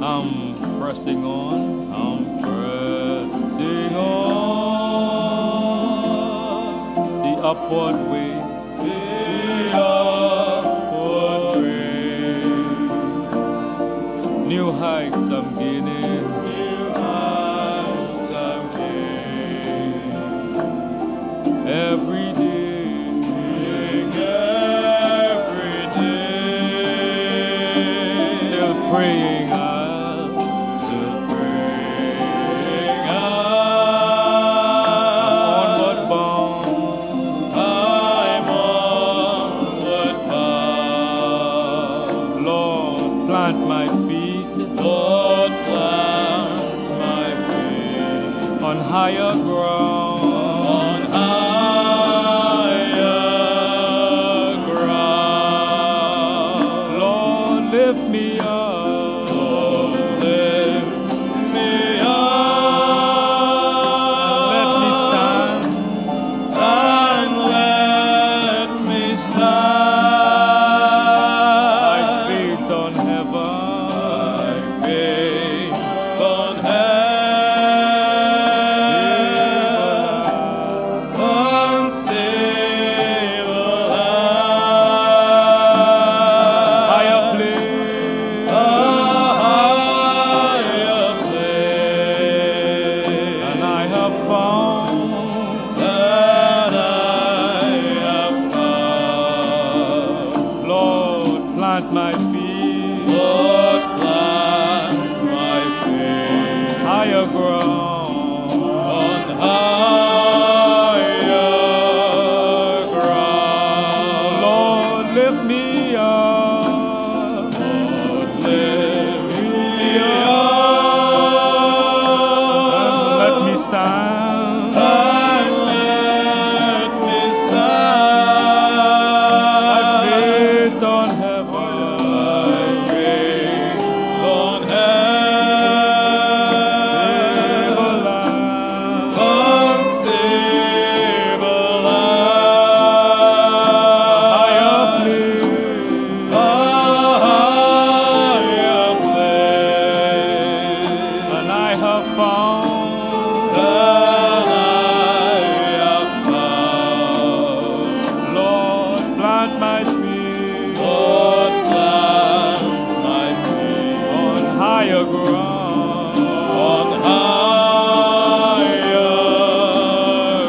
I'm pressing on, I'm pressing on the upward way, the upward way. New heights I'm gaining, new heights I'm gaining. Every day, every day, still praying. Plant my feet, Lord, plant my feet on higher ground, on higher ground. Lord, lift me up, Lord, lift me up. Let me stand, and let me stand. Plant my feet, Lord, plant my feet, higher ground, on higher ground. Lord, lift me up, Lord, lift me up, and let me stand. Higher ground, on higher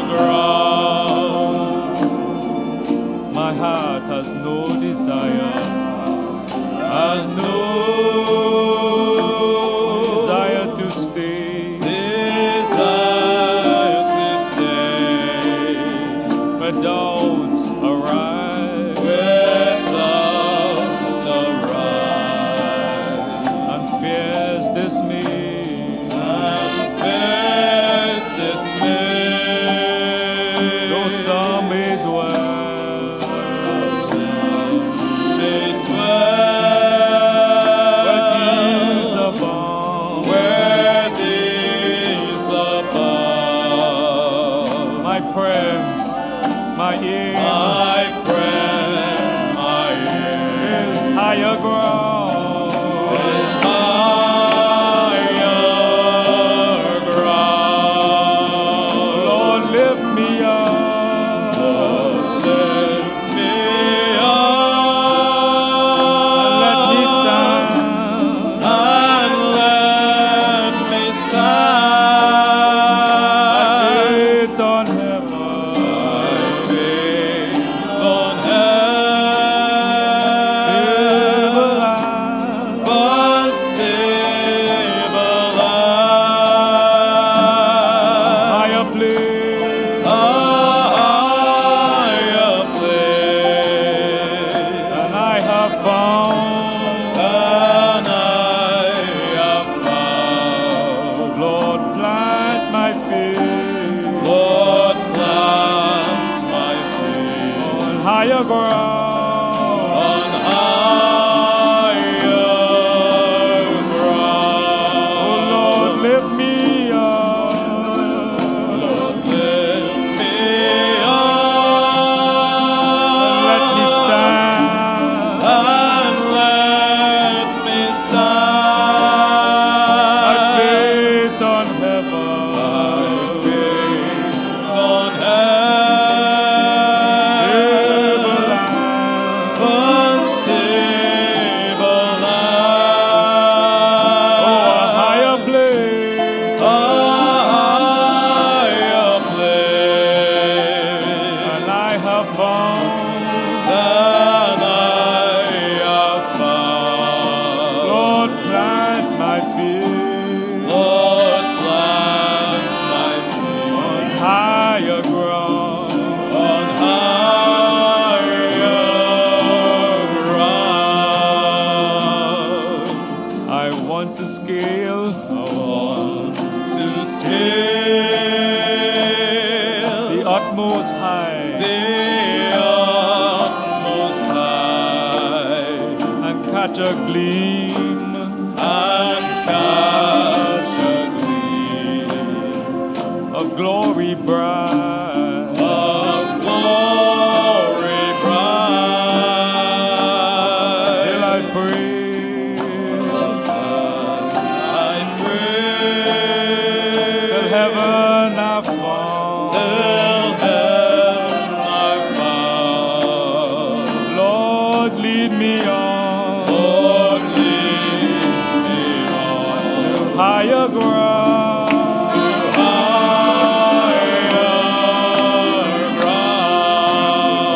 ground. My heart has no desire, has no desire to stay, where doubts arise, fears dismay, though some may dwell, where these abound. My prayer, my aim, is higher ground. Higher ground, on higher ground. Oh Lord, lift me up, Lord, lift me up, let me stand, and let me stand. catch a gleam, and catch a gleam of glory bright, of glory bright. Till I pray, till heaven I fall, till heaven I fall. Lord, lead me on, Lord, lead me on to higher ground, to higher ground.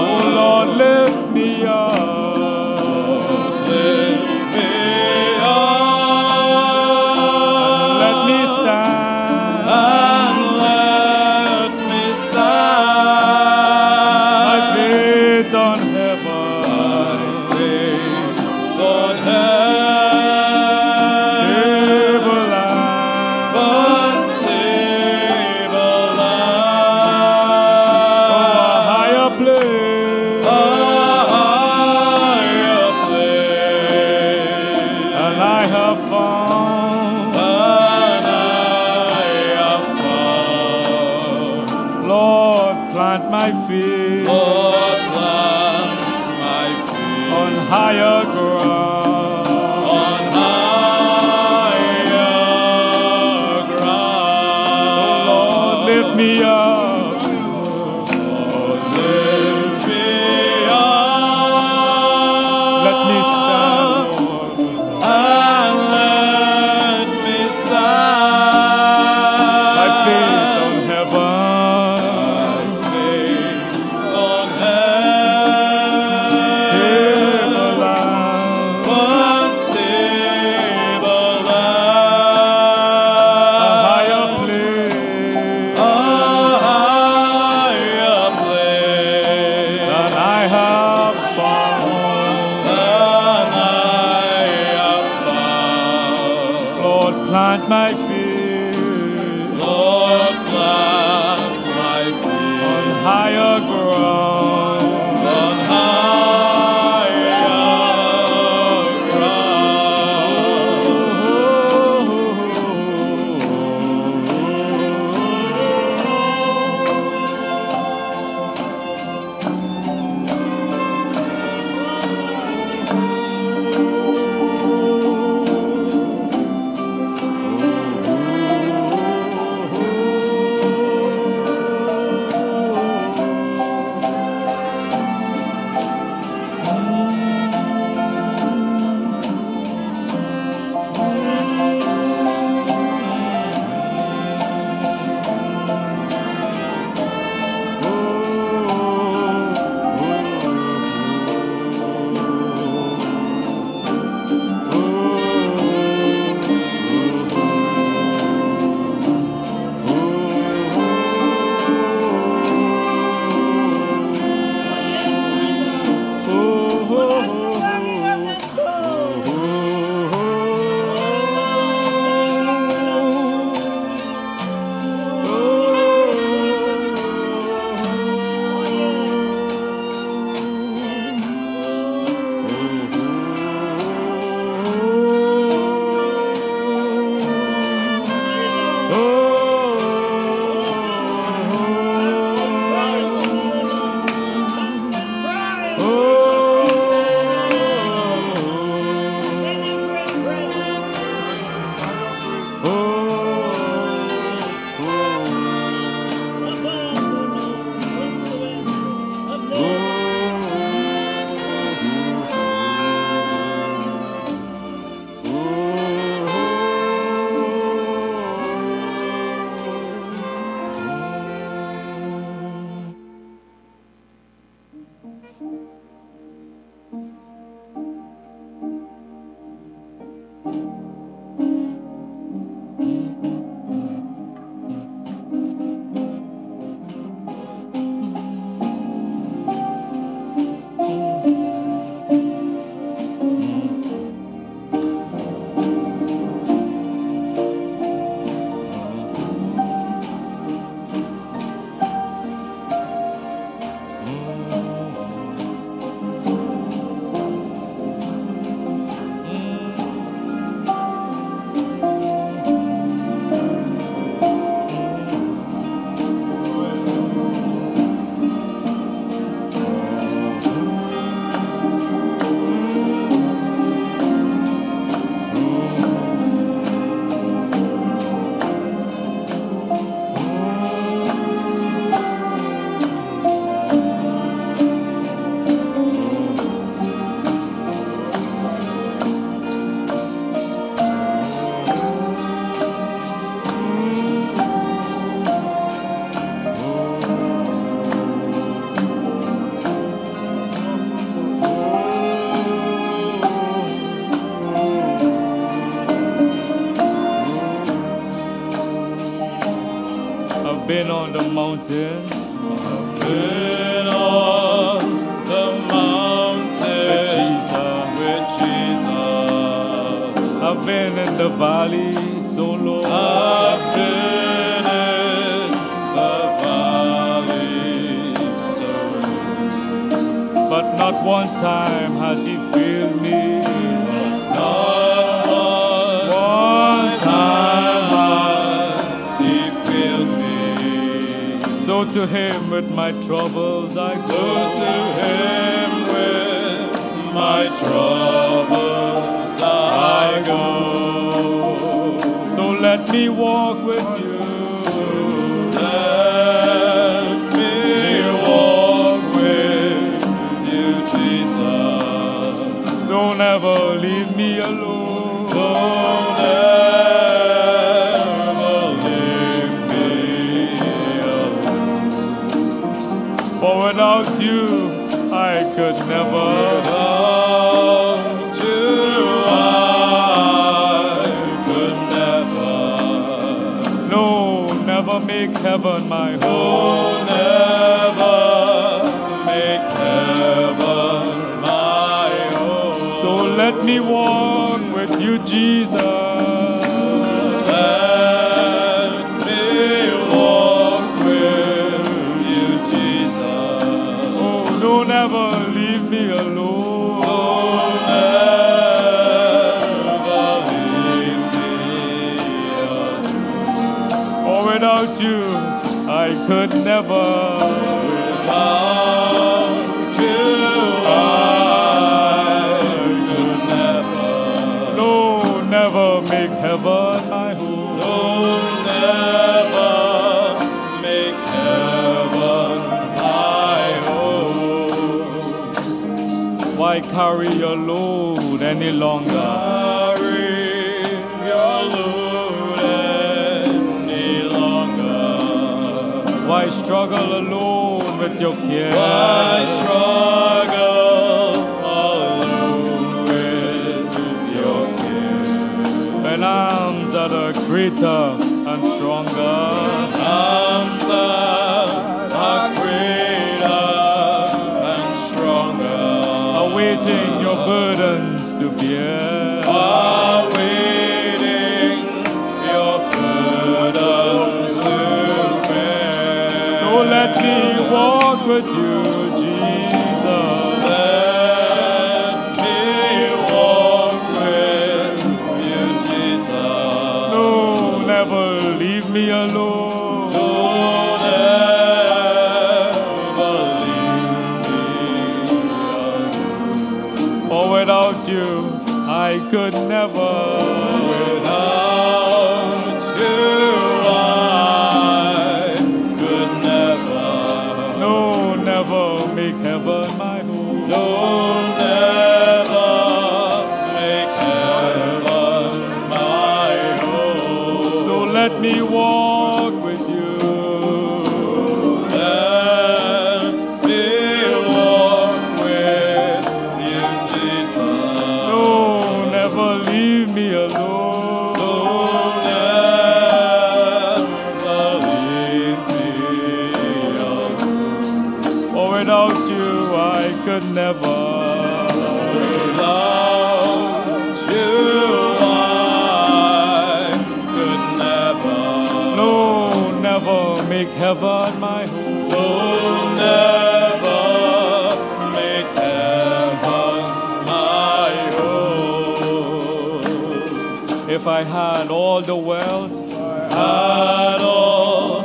Oh Lord, lift me up, lift me up, let me stand, and let me stand. My faith on heaven, my faith on heaven, stable land, but stable land. Oh, a higher place, and I have found, Lord, plant my feet, Lord, plant my feet on higher ground, on higher ground. Oh Lord, lift me up, Lord, lift me up, let me stand, Lord, and let me stand. My faith on heaven, plant my feet, Lord, plant my feet on higher ground, on higher ground. mountains. I've been on the mountain with Jesus. I've been in the valley so low. I've been in the valley so low. But not one time has he failed me. Not one time has he failed me. So to him with my troubles I So go. to him with my troubles I go. So let me walk with you. Let me walk with you, Jesus. Don't ever leave me alone. Don't ever leave me alone. For without you I could never. Without you, I could never. No, never make heaven my home. Oh, never make heaven my home. So let me walk with you, Jesus. Let me walk with you, Jesus. Oh, don't ever leave me alone. Don't ever leave me alone. For without you I could never. Without you, I could never. No, never make heaven my home. Don't never make heaven my home. Why carry your load any longer? Carry your load any longer. Why struggle alone with your care? Why struggle alone with your care? When arms that are greater and stronger Arms that are greater and stronger, awaiting your burdens to bear. awaiting your burdens to bear. So let me walk with you, Jesus. Let me walk with you, Jesus. No, never leave me alone. Don't ever leave me alone. For without you I could never. Without you, I could never. No, never make heaven my home. Don't ever make heaven my home. So let me walk with you. Let me walk with you, Jesus. No, never leave me alone. Don't ever leave me alone. For without you I could never. Without you, I could never. No, never make heaven my home. Don't never make heaven my home. If I had all the wealth, Had all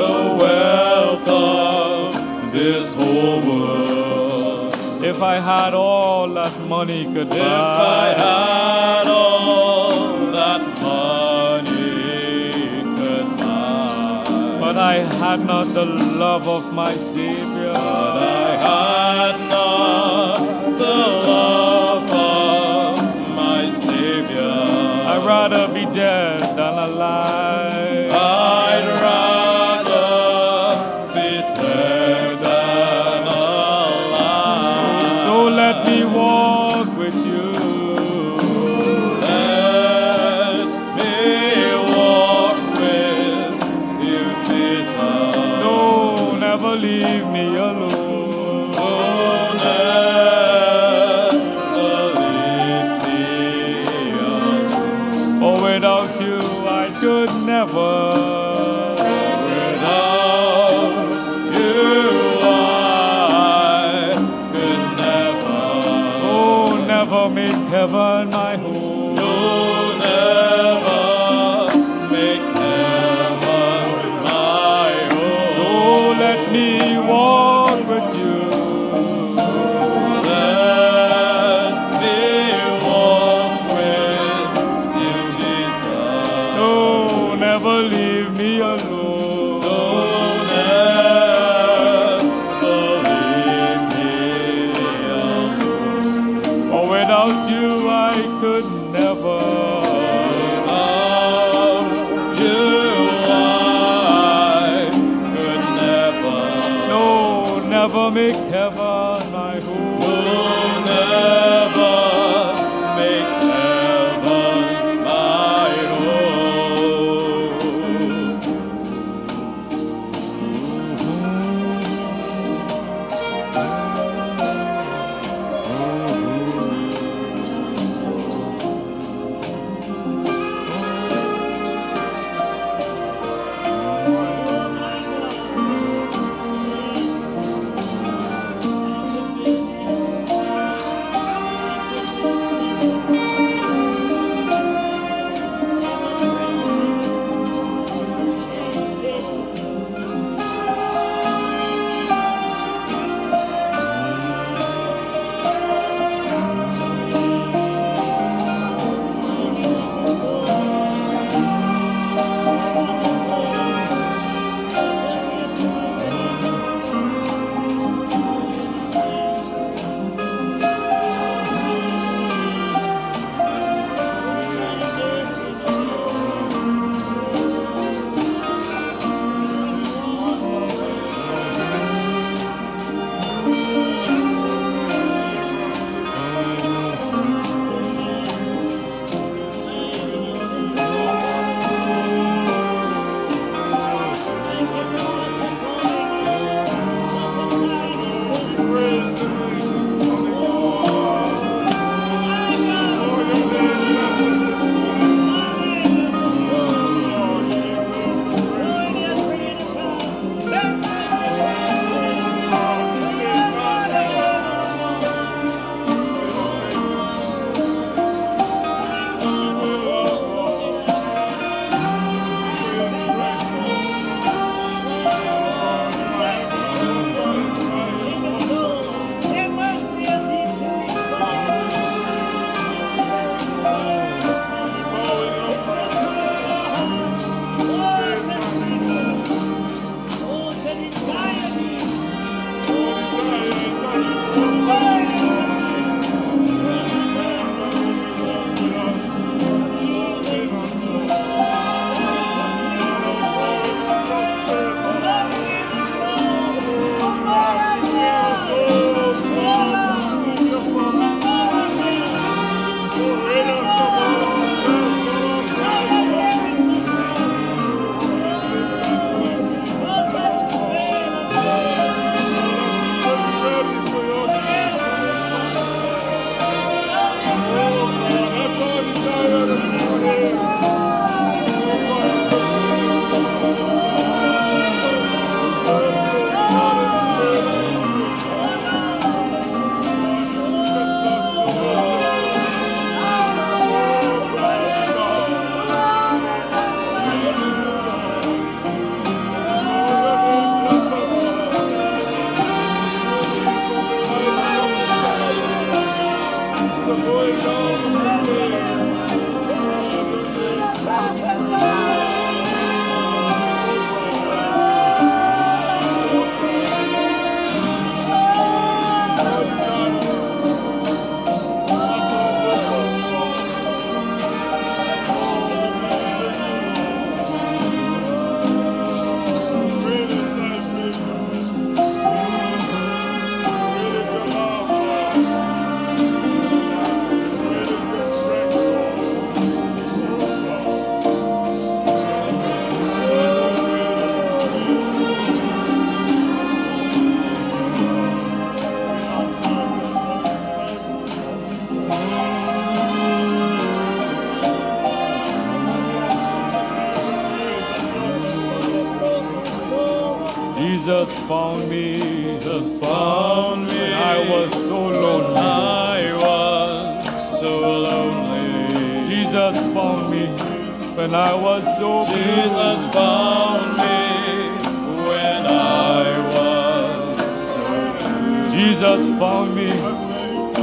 the wealth of this whole world. if I had all that money could If I buy, had all that money could buy, but I had not the love of my Savior. but I had not the love of my Savior. I'd rather be dead than alive. I'd rather be dead than alive. So let me walk with you. Let me walk with you, Jesus. No, without you I could never. Without you I could never. Oh, never make heaven my home. You'll never make heaven my home. So let me walk with you. Let me walk with you, Jesus. No, never leave me alone. Don't ever leave me alone. For without you I could never. Without you I could never. No, never make heaven my home. You'll never make heaven my home. Jesus found me. Jesus found me. I was so lonely. I was so lonely. Jesus found me when I was so blue. Jesus found me when I was so blue. Jesus found me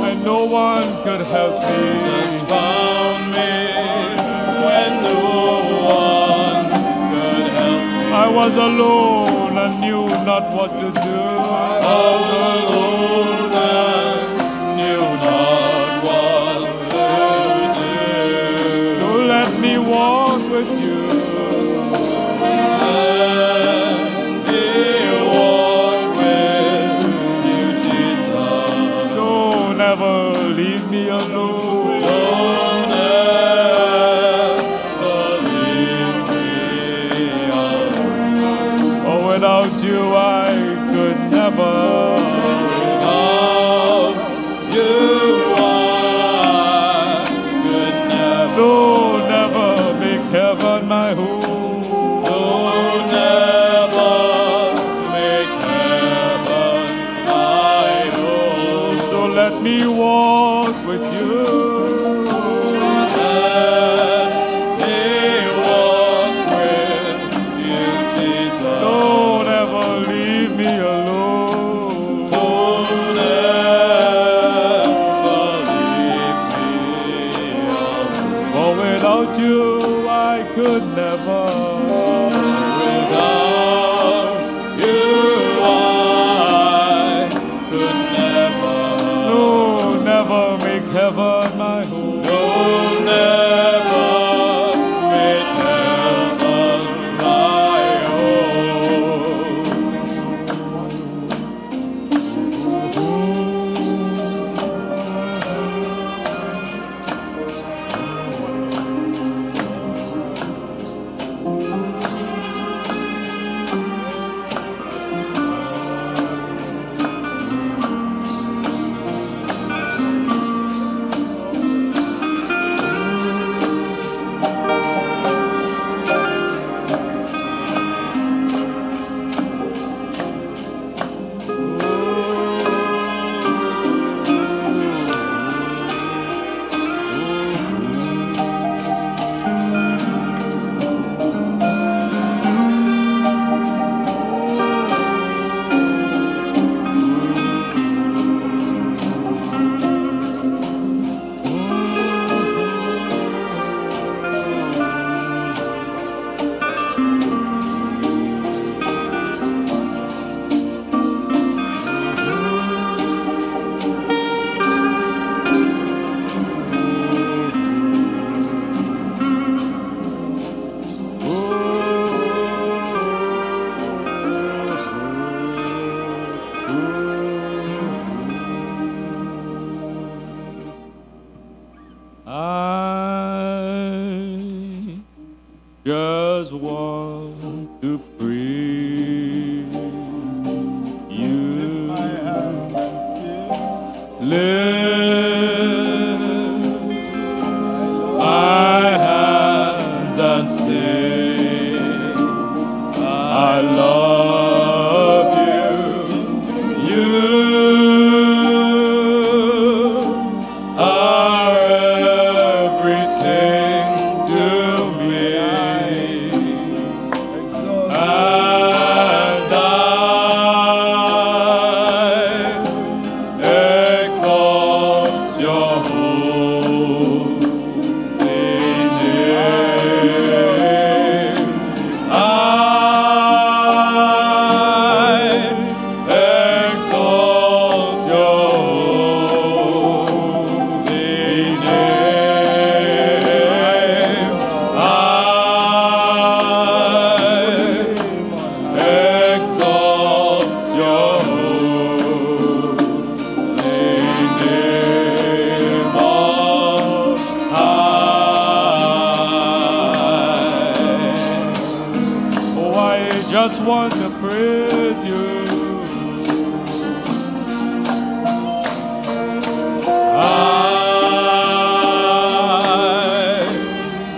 and no one could help me. Jesus found me when no one could help me. I was alone and knew not what to do. I was alone and knew not what to do. So let me walk with you. Let me walk with you, Jesus. Don't ever leave me alone. Don't ever leave me alone. Oh, without you I could never. Without you, I could never. Don't ever make heaven my home. Don't ever make heaven my home. So let me walk with you. Let me walk with you, Jesus. Don't ever leave me alone. Don't ever leave me alone. For without you I could never. Without you, I could never. No, never make heaven my home. Don't ever make heaven my home. I just want to praise you. Lift my hands and say, I love you. You are everything to me, and I exalt your holy name. I exalt your holy name. I exalt your holy name on high. Oh, I just want to praise you. I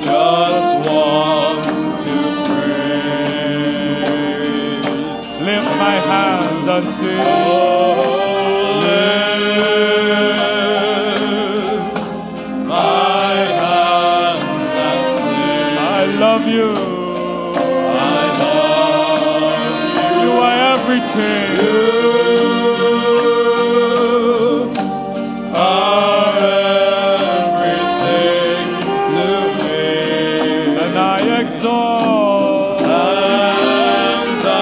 just want to praise. Lift my and sing. My hands and sing. I love you. I love You are everything. you. Are everything to me. And I exalt. And I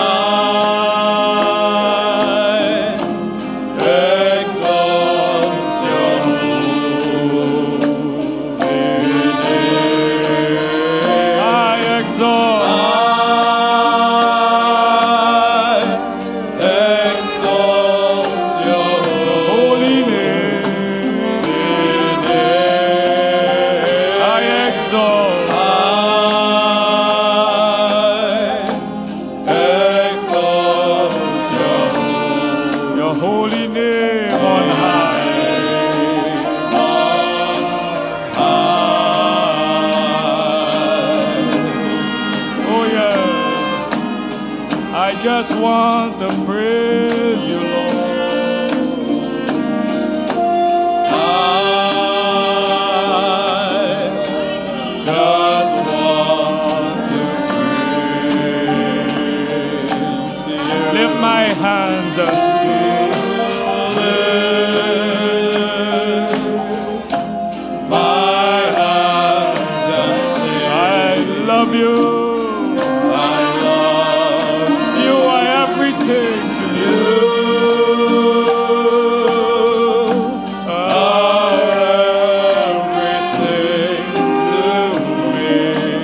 exalt your holy name. I exalt. I exalt your Holy name. I exalt. Your holy name on high. Oh yeah. I just want to praise you, Lord. Lift my hands and sing. I love you. You are everything to me.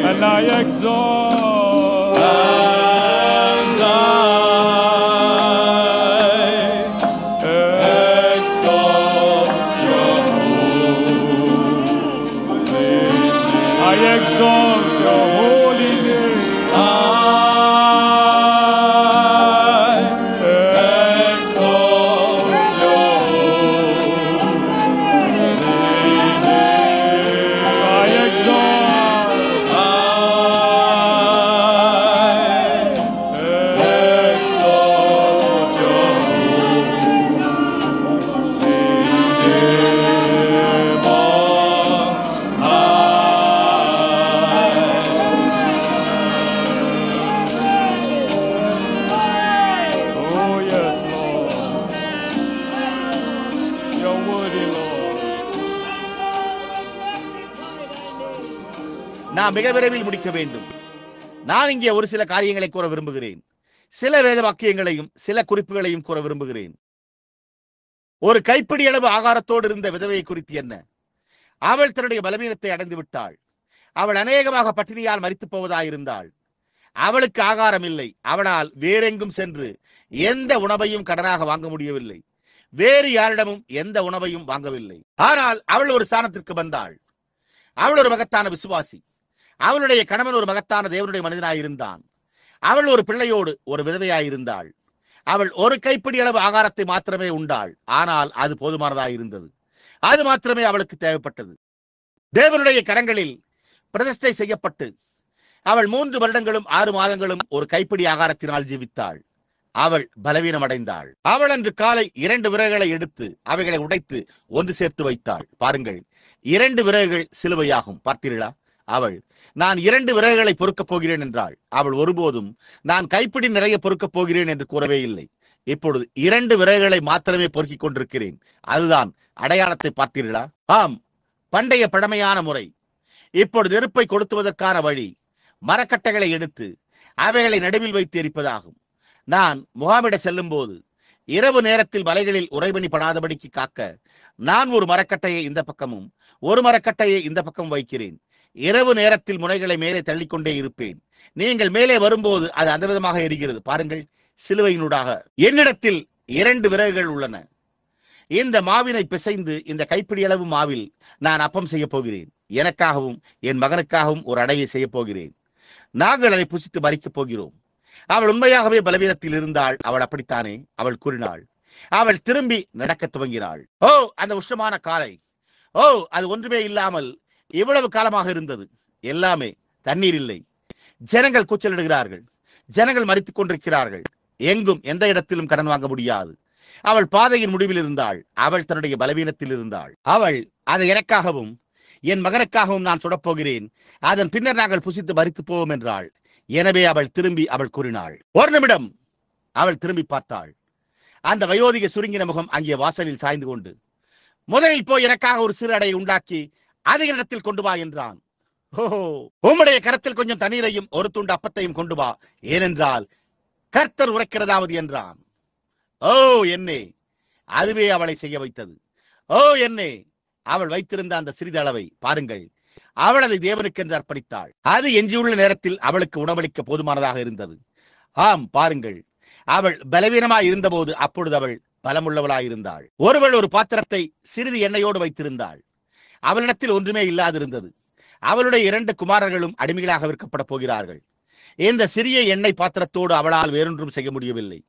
And I exalt. I exalt your holy name. I exalt. Oh yes, Lord. You're worthy, Lord. நான் மிக விரைவில் முடிக்க வேண்டும். நான் இங்கே ஒரு சில காரியங்களை கூற விரும்புகிறேன். சில வேத வாக்கியங்களையும் சில குறிப்புகளையும் கூற விரும்புகிறேன். ஒரு கைப்பிடி அளவு ஆகாரத்தோடு இருந்த விதவையை குறித்து என்ன? அவள் தன்னுடைய பலவீனத்தை அடைந்து விட்டாள். அவள் அநேகமாக பட்டினியால் மரித்து போவதாயிருந்தாள். அவளுக்கு ஆகாரம் இல்லை. அவளால் வேறெங்கும் சென்று எந்த உணவையும் கடனாக வாங்க முடியவில்லை. வேறு யாரிடமும் எந்த உணவையும் வாங்கவில்லை. ஆனால் அவள் ஒரு ஸ்தானத்திற்கு வந்தாள். அவள் ஒரு மகத்தான விசுவாசி. அவளுடைய கணவன் ஒரு மகத்தான தேவனுடைய மனிதனாயிருந்தான். அவள் ஒரு பிள்ளையோடு ஒரு விதவையாயிருந்தாள். அவள் ஒரு கைப்பிடி அளவு ஆகாரத்தை மாத்திரமே உண்டாள். ஆனால் அது போதுமானதாயிருந்தது. அது மாத்திரமே அவளுக்கு தேவைப்பட்டது. தேவனுடைய கரங்களில் பிரதிஷ்டை செய்யப்பட்டு அவள் 3 வருடங்களும் 6 மாதங்களும் ஒரு கைப்பிடி ஆகாரத்தினால் ஜீவித்தாள். அவள் பலவீனம் அடைந்தாள். அவள் அன்று காலை 2 விறகுகளை எடுத்து அவைகளை உடைத்து ஒன்று சேர்த்து வைத்தாள். பாருங்கள், 2 விறகுகள் சிலுவையாகும். பார்த்தீர்களா? அவள், நான் 2 விறகுகளை பொறுக்கப் போகிறேன் என்றாள். அவள் ஒருபோதும் நான் கைப்பிடி நிறைய பொறுக்கப் போகிறேன் என்று கூறவே இல்லை. இப்பொழுது 2 விறகுகளை மாத்திரமே பொறுக்கிக் கொண்டிருக்கிறேன். அதுதான் அடையாளத்தை பார்த்தீர்களா? ஆம், பண்டைய பழமையான முறை. இப்பொழுது நெருப்பை கொளுத்துவதற்கான வழி மரக்கட்டைகளை எடுத்து அவைகளை நடுவில் வைத்து எரிப்பதாகும். நான் முகாமிட செல்லும் போது இரவு நேரத்தில் மலைகளில் உறைபனி படாதபடிக்கு காக்க நான் ஒரு மரக்கட்டையை இந்த பக்கமும் ஒரு மரக்கட்டையை இந்த பக்கம் வைக்கிறேன். இரவு நேரத்தில் முனைகளை மேலே தள்ளிக்கொண்டே இருப்பேன். நீங்கள் மேலே வரும்போது அது அந்த விதமாக எரிகிறது. பாருங்கள், சிலுவையினூடாக. என்னிடத்தில் 2 விறகுகள் உள்ளன. இந்த மாவினை பிசைந்து இந்த கைப்பிடி அளவு மாவில் நான் அப்பம் செய்ய போகிறேன். எனக்காகவும் என் மகனுக்காகவும் ஒரு அடையை செய்ய போகிறேன். நாங்கள் அதை புசித்து மறிக்கப் போகிறோம். அவள் உண்மையாகவே பலவீனத்தில் இருந்தாள். அவள் அப்படித்தானே? அவள் கூறினாள். அவள் திரும்பி நடக்க துவங்கினாள். ஓ, அந்த உஷ்ணமான காலை! ஓ, அது ஒன்றுமே இல்லாமல் இவ்வளவு காலமாக இருந்தது. எல்லாமே தண்ணீர் இல்லை. ஜனங்கள் கூச்சலிடுகிறார்கள். ஜனங்கள் மரித்துக் கொண்டிருக்கிறார்கள். எங்கும் எந்த இடத்திலும் கடன் வாங்க முடியாது. அவள் பாதையின் முடிவில் இருந்தாள். அவள் தன்னுடைய பலவீனத்தில் இருந்தாள். அவள் அதை எனக்காகவும் என் மகனுக்காகவும் நான் சுடப்போகிறேன். அதன் பின்னர் நாங்கள் புசித்து மரித்து போவோம் என்றாள். எனவே அவள் கூறினாள். ஒரு நிமிடம். அவள் திரும்பி பார்த்தாள். அந்த வயோதிக சுருங்கின முகம் அங்கே வாசலில் சாய்ந்து கொண்டு, முதலில் போய் எனக்காக ஒரு சிறு அடையை உண்டாக்கி அதை இடத்தில் கொண்டு வா என்றான். ஓஹோ, உம்முடைய கரத்தில் கொஞ்சம் தண்ணீரையும் ஒரு துண்டு அப்பத்தையும் கொண்டு வா, ஏனென்றால் கர்த்தர் உரைக்கிறதாவது என்றான். ஓ என்னே, அதுவே அவளை செய்ய வைத்தது. ஓ என்னே, அவள் வைத்திருந்த அந்த சிறிதளவை பாருங்கள். அவள் அதை தேவனுக்கென்று அர்ப்பணித்தாள். அது எஞ்சியுள்ள நேரத்தில் அவளுக்கு உணவளிக்க போதுமானதாக இருந்தது. ஆம், பாருங்கள், அவள் பலவீனமாய் இருந்தபோது அப்பொழுது அவள் பலமுள்ளவளாய் இருந்தாள். ஒருவள் ஒரு பாத்திரத்தை சிறிது எண்ணெயோடு வைத்திருந்தாள். அவளிடத்தில் ஒன்றுமே இல்லாதிருந்தது. அவளுடைய 2 குமாரர்களும் அடிமைகளாக விற்கப்பட போகிறார்கள். இந்த சிறிய எண்ணெய் பாத்திரத்தோடு அவளால் வேறொன்றும் செய்ய முடியவில்லை.